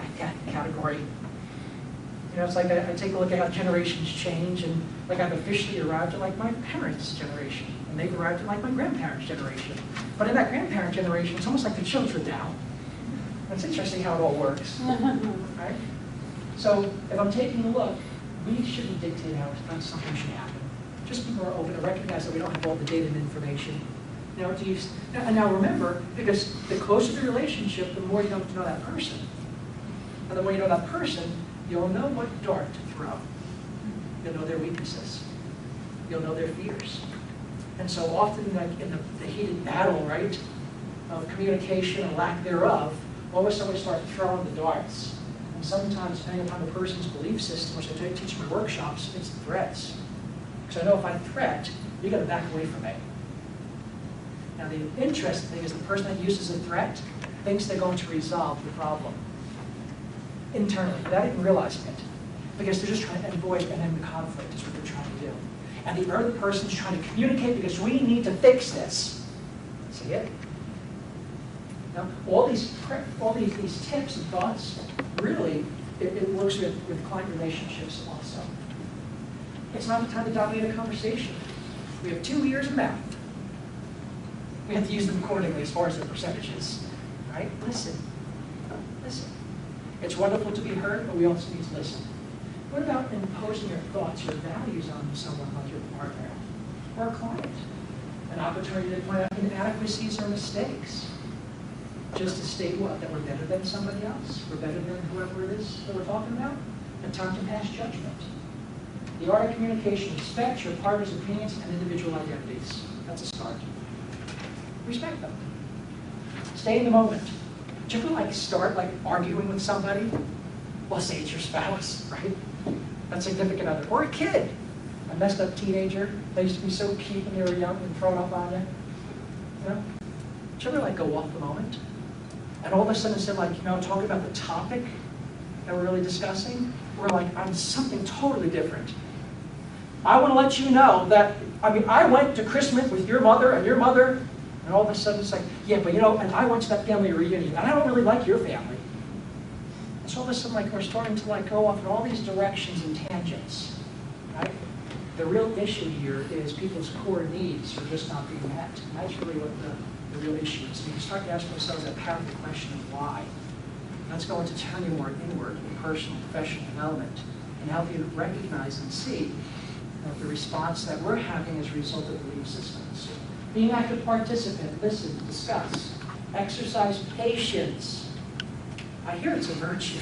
category. You know, it's like I take a look at how generations change, and like I've officially arrived at like my parents' generation, and they've arrived at like my grandparents' generation. But in that grandparent generation, it's almost like the children now. It's interesting how it all works, right? So if I'm taking a look, we shouldn't dictate how something should happen. Just be more open and recognize that we don't have all the data and information. Now remember, because the closer the relationship, the more you know that person. And the more you know that person, you'll know what dart to throw. You'll know their weaknesses. You'll know their fears. And so often, like in the heated battle, right, of communication or lack thereof, all of a sudden we start throwing the darts. And sometimes, depending upon the person's belief system, which I teach in my workshops, it's threats. Because I know if I threat, you got to back away from me. Now the interesting thing is the person that uses a threat thinks they're going to resolve the problem internally, without even realizing it. Because they're just trying to avoid and end the conflict is what they're trying to do. And the other person's trying to communicate because we need to fix this. See it? Now, all these tips and thoughts, really, it works with client relationships also. It's not the time to dominate a conversation. We have 2 ears and mouth. We have to use them accordingly as far as their percentages. Right? Listen. Listen. It's wonderful to be heard, but we also need to listen. What about imposing your thoughts, your values on someone like your partner or a client? An opportunity to point out inadequacies or mistakes. Just to state what? That we're better than somebody else? We're better than whoever it is that we're talking about? And time to pass judgment. The art of communication respects your partner's opinions and individual identities. That's a start. Respect them. Stay in the moment. Do you ever start arguing with somebody? Well, say it's your spouse, right? That significant other. Or a kid. A messed up teenager. They used to be so cute when they were young and thrown up on you. You know? Do you ever go off the moment? And all of a sudden instead of talking about the topic that we're really discussing, we're on something totally different. I want to let you know that, I went to Christmas with your mother, and all of a sudden it's yeah, but and I went to that family reunion, and I don't really like your family. And so all of a sudden we're starting to go off in all these directions and tangents, right? The real issue here is people's core needs are just not being met. And that's really what the real issue is. We can start to ask ourselves that powerful question of why. That's going to turn you more inward in personal, professional development and help you recognize and see the response that we're having as a result of belief systems. Being an active participant, listen, discuss, exercise patience. I hear it's a virtue.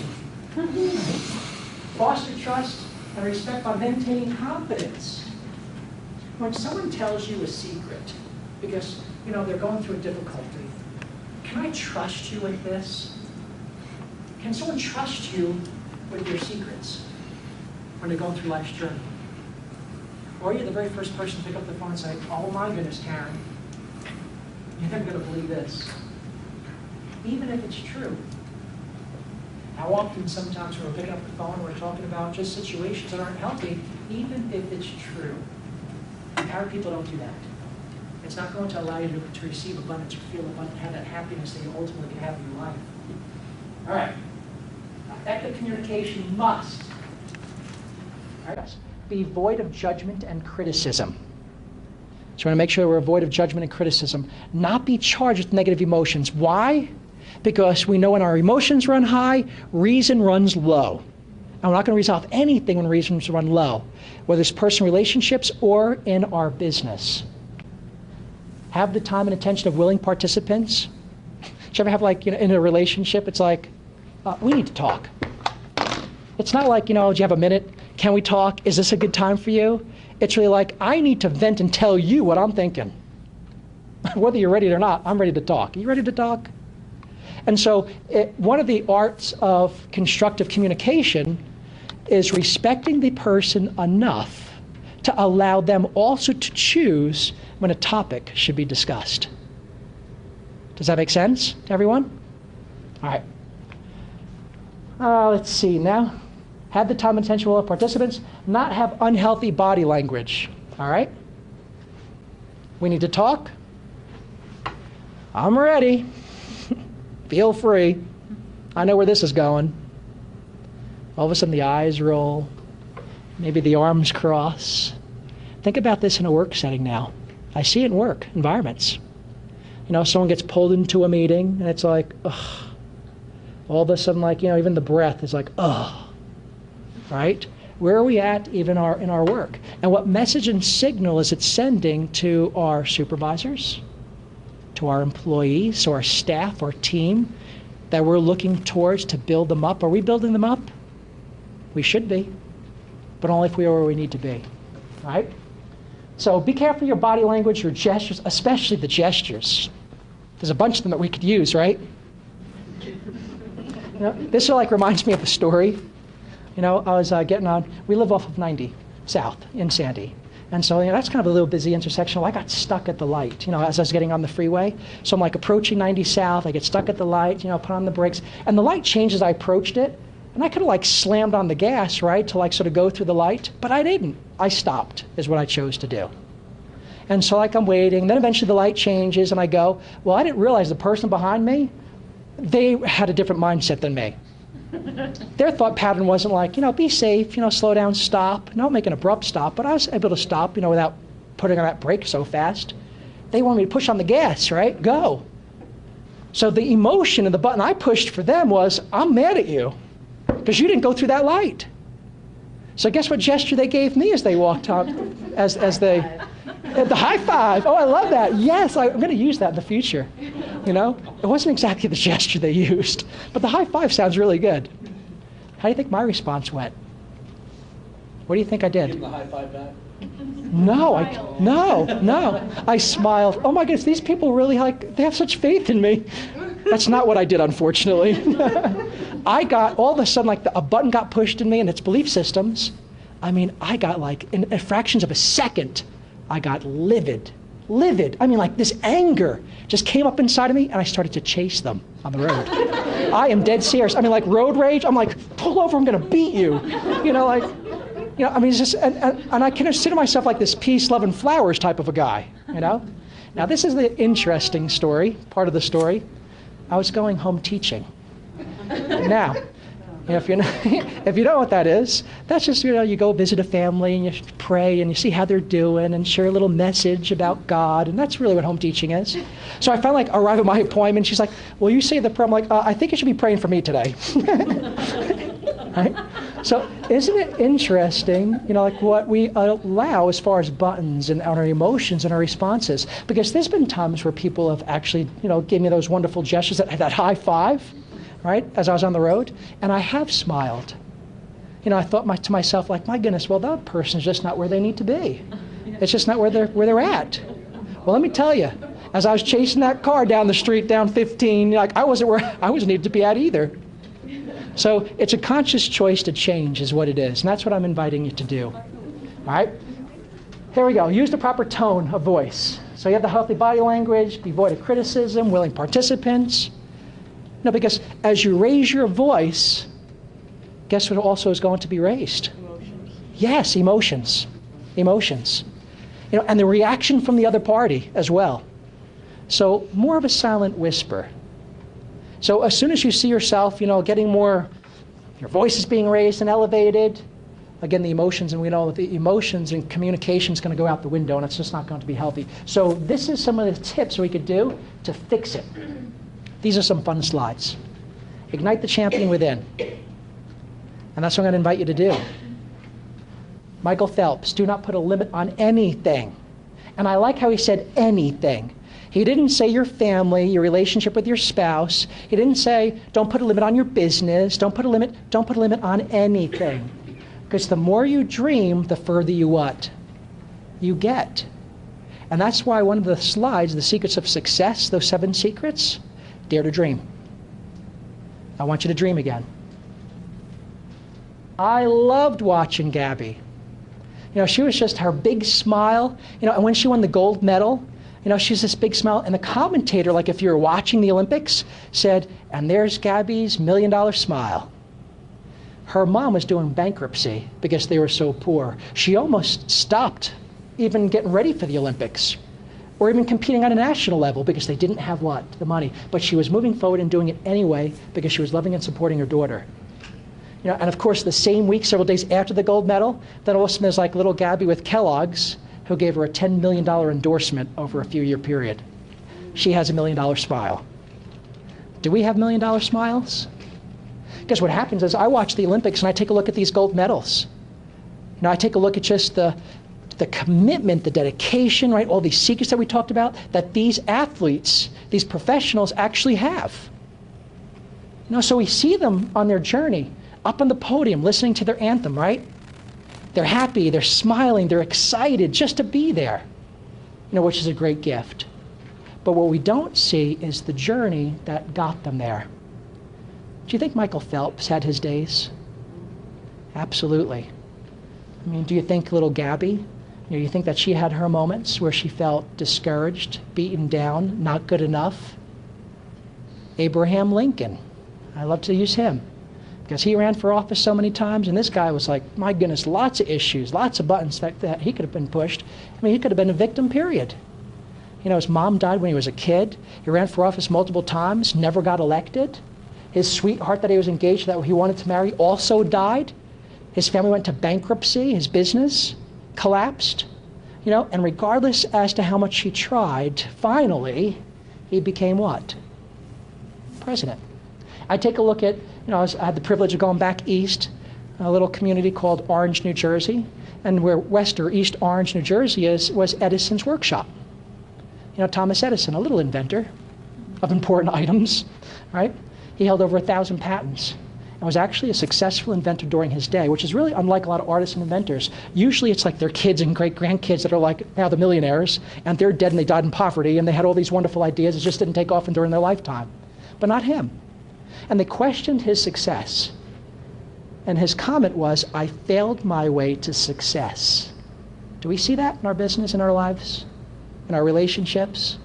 Foster trust and respect by maintaining confidence. When someone tells you a secret, because they're going through a difficulty, can I trust you with this? Can someone trust you with your secrets when they're going through life's journey? Or you're the very first person to pick up the phone and say, oh my goodness, Karen, you're never going to believe this. Even if it's true. How often sometimes when we're picking up the phone, we're talking about just situations that aren't healthy, even if it's true. Empowered people don't do that. It's not going to allow you to receive abundance or feel abundant, have that happiness that you ultimately can have in your life. All right. Effective communication must be void of judgment and criticism. So we want to make sure we're void of judgment and criticism. Not be charged with negative emotions. Why? Because we know when our emotions run high, reason runs low. And we're not going to resolve anything when reasons run low, whether it's personal relationships or in our business. have the time and attention of willing participants. Do you ever have like, in a relationship, it's like, we need to talk. It's not like, do you have a minute? Can we talk? Is this a good time for you? It's really like, I need to vent and tell you what I'm thinking. Whether you're ready or not, I'm ready to talk. Are you ready to talk? And so one of the arts of constructive communication is respecting the person enough to allow them also to choose when a topic should be discussed. Does that make sense to everyone? All right. Let's see now. Have the time and attention of participants, not have unhealthy body language. All right? We need to talk. I'm ready. Feel free. I know where this is going. All of a sudden the eyes roll. Maybe the arms cross. Think about this in a work setting now. I see it in work environments. Someone gets pulled into a meeting and it's like, ugh. All of a sudden, like, even the breath is like, ugh. Right? Where are we at even in our work? And what message and signal is it sending to our supervisors, to our employees, to our staff, our team, that we're looking towards to build them up? Are we building them up? We should be, but only if we are where we need to be, right? So be careful of your body language, your gestures, especially the gestures. There's a bunch of them that we could use, right? This reminds me of a story. I was getting on, we live off of 90 South in Sandy. And so that's kind of a little busy intersection. Well, I got stuck at the light, as I was getting on the freeway. So I'm like approaching 90 South, I get stuck at the light, put on the brakes. And the light changed as I approached it. And I could have like slammed on the gas, right, to like sort of go through the light. But I didn't. I stopped is what I chose to do. And so like I'm waiting, then eventually the light changes and I go, well, I didn't realize the person behind me, they had a different mindset than me. Their thought pattern wasn't like, be safe, slow down, stop. Not make an abrupt stop, but I was able to stop, without putting on that brake so fast. They wanted me to push on the gas, right? Go. So the emotion and the button I pushed for them was, I'm mad at you because you didn't go through that light. So guess what gesture they gave me as they walked up, as they, the high five. Oh, I love that. Yes, I'm going to use that in the future. It wasn't exactly the gesture they used, but the high five sounds really good. How do you think my response went? What do you think I did? Give them the high five back? No, I smiled. Oh my goodness, these people really they have such faith in me. That's not what I did, unfortunately. I got, all of a sudden, like a button got pushed in me and its belief systems. I got like, in fractions of a second, I got livid. This anger just came up inside of me and I started to chase them on the road. I am dead serious. like road rage. I'm like, pull over, I'm gonna beat you. It's just, and I consider myself like this peace, love, and flowers type of a guy, Now this is the interesting story, part of the story. I was going home teaching. Now, if you know what that is, that's just, you go visit a family and you pray and you see how they're doing and share a little message about God, and that's really what home teaching is. So I finally arrive at my appointment. She's like, well, you say the prayer. I'm like, I think you should be praying for me today. Right? So isn't it interesting, what we allow as far as buttons and our emotions and our responses? Because there's been times where people have actually, gave me those wonderful gestures, that high five, right, as I was on the road, and I have smiled. I thought to myself, like, my goodness, well, that person's just not where they need to be. It's just not where they're at. Well, let me tell you, as I was chasing that car down the street, down 15, I wasn't where I was needed to be at either. So it's a conscious choice to change is what it is, and that's what I'm inviting you to do. All right? Here we go. Use the proper tone of voice. So you have the healthy body language, devoid of criticism, willing participants. Because as you raise your voice, guess what also is going to be raised? Emotions. Yes, emotions. Emotions. And the reaction from the other party as well. So more of a silent whisper. So as soon as you see yourself, getting more, your voice is being raised and elevated, again, the emotions, and we know that the emotions and communication is going to go out the window, and it's just not going to be healthy. So this is some of the tips we could do to fix it. These are some fun slides. Ignite the champion within. And that's what I'm going to invite you to do. Michael Phelps, do not put a limit on anything. And I like how he said anything. He didn't say your family, your relationship with your spouse. He didn't say, don't put a limit on your business. Don't put a limit on anything. Because the more you dream, the further you what? You get. And that's why one of the slides, the secrets of success, those 7 secrets, dare to dream. I want you to dream again. I loved watching Gabby. She was just her big smile, and when she won the gold medal, she's this big smile, and the commentator, like if you were watching the Olympics, said, and there's Gabby's $1 million smile. Her mom was doing bankruptcy because they were so poor. She almost stopped even getting ready for the Olympics or even competing on a national level because they didn't have what? The money. But she was moving forward and doing it anyway because she was loving and supporting her daughter. And of course, the same week, several days after the gold medal, then all of a sudden there's like little Gabby with Kellogg's who gave her a $10 million endorsement over a few-year period. She has a $1 million smile. Do we have $1 million smiles? Because what happens is I watch the Olympics and I take a look at these gold medals. I take a look at just the commitment, the dedication, right? All these secrets that we talked about that these athletes, these professionals actually have. So we see them on their journey, up on the podium, listening to their anthem, right? They're happy, they're smiling, they're excited just to be there, which is a great gift. But what we don't see is the journey that got them there. Do you think Michael Phelps had his days? Absolutely. Do you think little Gabby, you think that she had her moments where she felt discouraged, beaten down, not good enough? Abraham Lincoln, I love to use him because he ran for office so many times, and this guy was like, my goodness, lots of issues, lots of buttons that he could have been pushed. He could have been a victim, period. His mom died when he was a kid. He ran for office multiple times, never got elected. His sweetheart that he was engaged to, that he wanted to marry, also died. His family went to bankruptcy. His business collapsed. And regardless as to how much he tried, finally, he became what? President. I take a look at, I had the privilege of going back east, a little community called Orange, New Jersey, and where west or east Orange, New Jersey was Edison's workshop. Thomas Edison, a little inventor of important items, right? He held over 1,000 patents and was actually a successful inventor during his day, which is really unlike a lot of artists and inventors. Usually it's like their kids and great-grandkids that are like now the millionaires, and they're dead and they died in poverty, and they had all these wonderful ideas. It just didn't take off during their lifetime. But not him. And they questioned his success. And his comment was, I failed my way to success. Do we see that in our business, in our lives, in our relationships?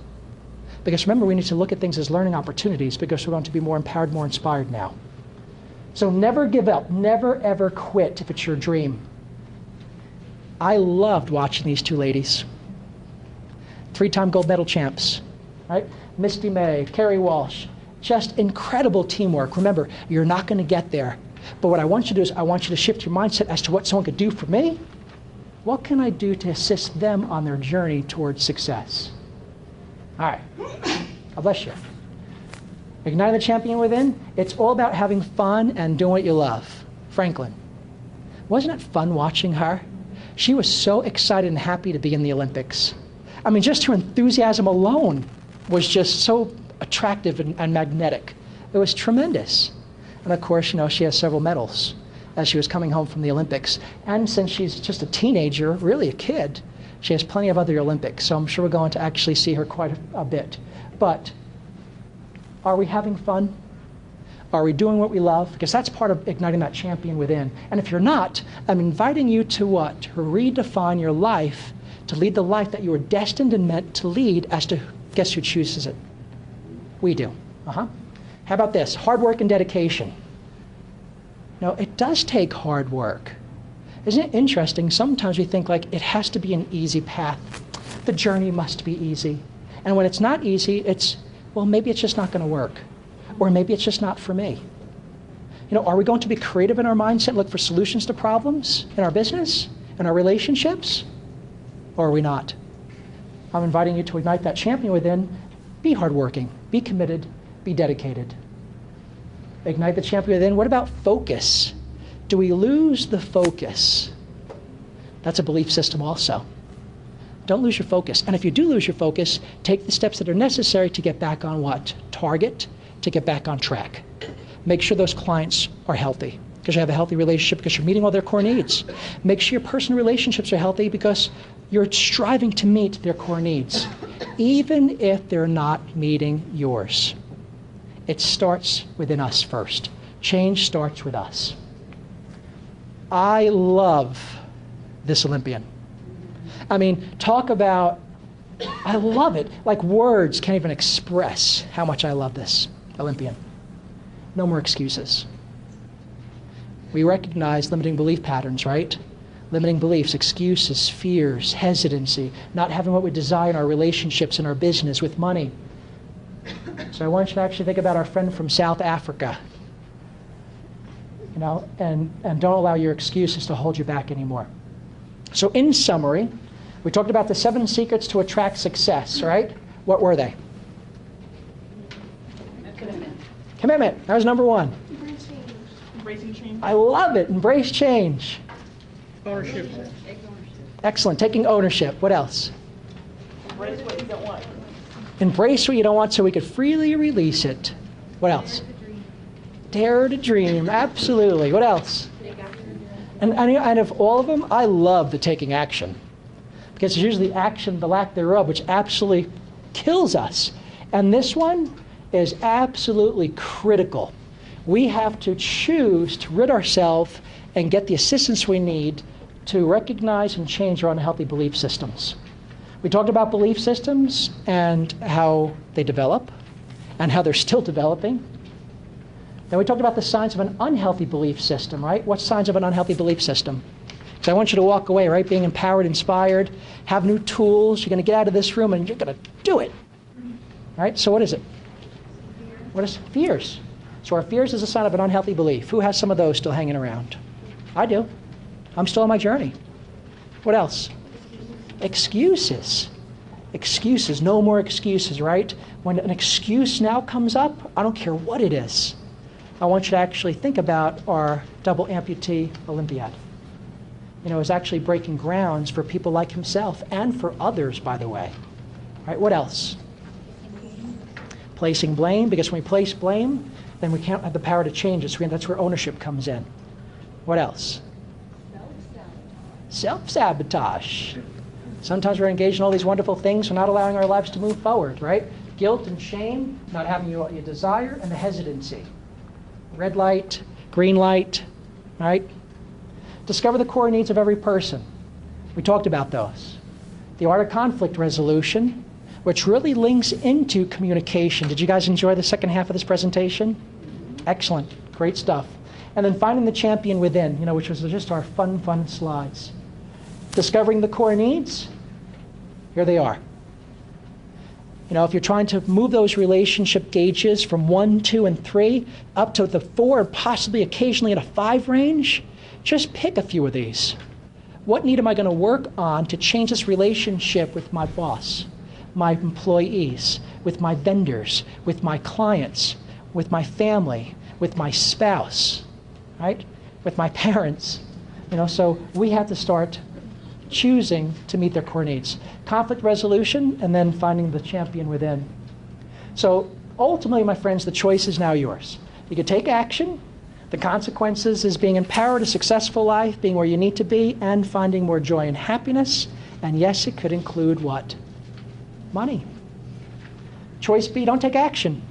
Because remember, we need to look at things as learning opportunities because we're going to be more empowered, more inspired now. So never give up, never ever quit if it's your dream. I loved watching these 2 ladies. 3-time gold medal champs, right? Misty May, Carrie Walsh, just incredible teamwork. Remember, you're not going to get there. But what I want you to do is I want you to shift your mindset as to what someone could do for me. What can I do to assist them on their journey towards success? All right. God bless you. Igniting the Champion Within, it's all about having fun and doing what you love. Franklin. Wasn't it fun watching her? She was so excited and happy to be in the Olympics. Just her enthusiasm alone was just so attractive and magnetic. It was tremendous. And of course, she has several medals as she was coming home from the Olympics. And since she's just a teenager, really a kid, she has plenty of other Olympics. So I'm sure we're going to actually see her quite a bit. But are we having fun? Are we doing what we love? Because that's part of igniting that champion within. And if you're not, I'm inviting you to what? To redefine your life, to lead the life that you were destined and meant to lead as to guess who chooses it? We do. How about this? Hard work and dedication. It does take hard work. Isn't it interesting? Sometimes we think like it has to be an easy path. The journey must be easy. And when it's not easy, it's, well, maybe it's just not going to work. Or maybe it's just not for me. Are we going to be creative in our mindset and look for solutions to problems in our business, in our relationships? Or are we not? I'm inviting you to ignite that champion within. Be hardworking, be committed, be dedicated. Ignite the champion within. What about focus? Do we lose the focus? That's a belief system also. Don't lose your focus. And if you do lose your focus, take the steps that are necessary to get back on what? Target, to get back on track. Make sure those clients are healthy because you have a healthy relationship, because you're meeting all their core needs. Make sure your personal relationships are healthy because you're striving to meet their core needs, even if they're not meeting yours. It starts within us first. Change starts with us. I love this Olympian. I mean, talk about, I love it. Like words can't even express how much I love this Olympian. No more excuses. We recognize limiting belief patterns, right? Limiting beliefs, excuses, fears, hesitancy, not having what we desire in our relationships, in our business, with money. So I want you to actually think about our friend from South Africa, and don't allow your excuses to hold you back anymore. So in summary, we talked about the 7 secrets to attract success, right? What were they? Commitment. That was number 1. Embracing change. I love it. Embrace change. Ownership. Excellent. Taking ownership. What else? Embrace what you don't want. Embrace what you don't want so we could freely release it. What else? Dare to dream. Absolutely. What else? And of all of them, I love the taking action. Because it's usually action, the lack thereof, which absolutely kills us. And this one is absolutely critical. We have to choose to rid ourselves and get the assistance we need to recognize and change our unhealthy belief systems. We talked about belief systems and how they develop and how they're still developing. Then we talked about the signs of an unhealthy belief system, right? What signs of an unhealthy belief system? So I want you to walk away, right, being empowered, inspired, have new tools. You're going to get out of this room and you're going to do it. Right? So what is it? What is fears? So our fears is a sign of an unhealthy belief. Who has some of those still hanging around? I do. I'm still on my journey. What else? Excuses. Excuses. No more excuses, right? When an excuse now comes up, I don't care what it is. I want you to actually think about our double amputee Olympiad. Is actually breaking grounds for people like himself and for others, by the way. Right? What else? Placing blame, because when we place blame, then we can't have the power to change it. So that's where ownership comes in. What else? Self-sabotage. Sometimes we're engaged in all these wonderful things, we're not allowing our lives to move forward, right? Guilt and shame, not having what you desire, and the hesitancy. Red light, green light, right? Discover the core needs of every person. We talked about those. The art of conflict resolution, which really links into communication. Did you guys enjoy the second half of this presentation? Excellent. Great stuff. And then finding the champion within, which was just our fun slides. Discovering the core needs, here they are. If you're trying to move those relationship gauges from 1, 2, and 3 up to the 4, possibly occasionally at a 5 range, just pick a few of these. What need am I going to work on to change this relationship with my boss, my employees, with my vendors, with my clients, with my family, with my spouse, right? With my parents. So we have to start choosing to meet their core needs. Conflict resolution, and then finding the champion within. So ultimately, my friends, the choice is now yours. You can take action. The consequences is being empowered, a successful life, being where you need to be, and finding more joy and happiness. And yes, it could include what? Money. Choice B, don't take action.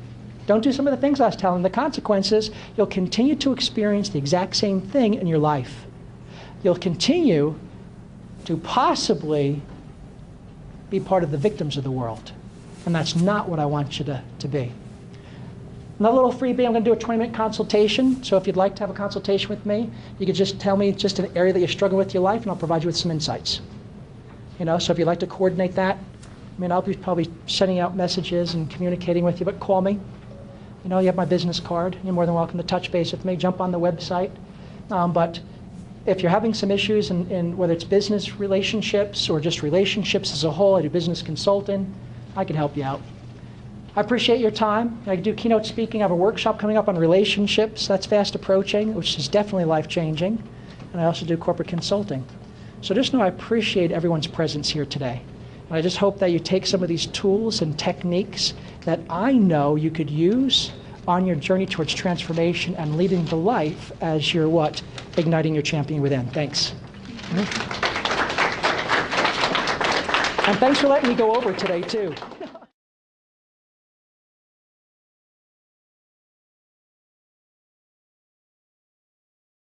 Don't do some of the things I was telling. The consequences, you'll continue to experience the exact same thing in your life. You'll continue to possibly be part of the victims of the world. And that's not what I want you to be. Another little freebie, I'm going to do a 20-minute consultation. So if you'd like to have a consultation with me, you could just tell me just an area that you're struggling with in your life, and I'll provide you with some insights. So if you'd like to coordinate that, I'll be probably sending out messages and communicating with you, but call me. You have my business card. You're more than welcome to touch base with me. Jump on the website. But if you're having some issues in whether it's business relationships or just relationships as a whole, I do business consulting, I can help you out. I appreciate your time. I do keynote speaking. I have a workshop coming up on relationships. That's fast approaching, which is definitely life-changing. And I also do corporate consulting. So just know I appreciate everyone's presence here today. I just hope that you take some of these tools and techniques that I know you could use on your journey towards transformation and leading the life as you're what? Igniting your champion within. Thanks. And thanks for letting me go over today, too.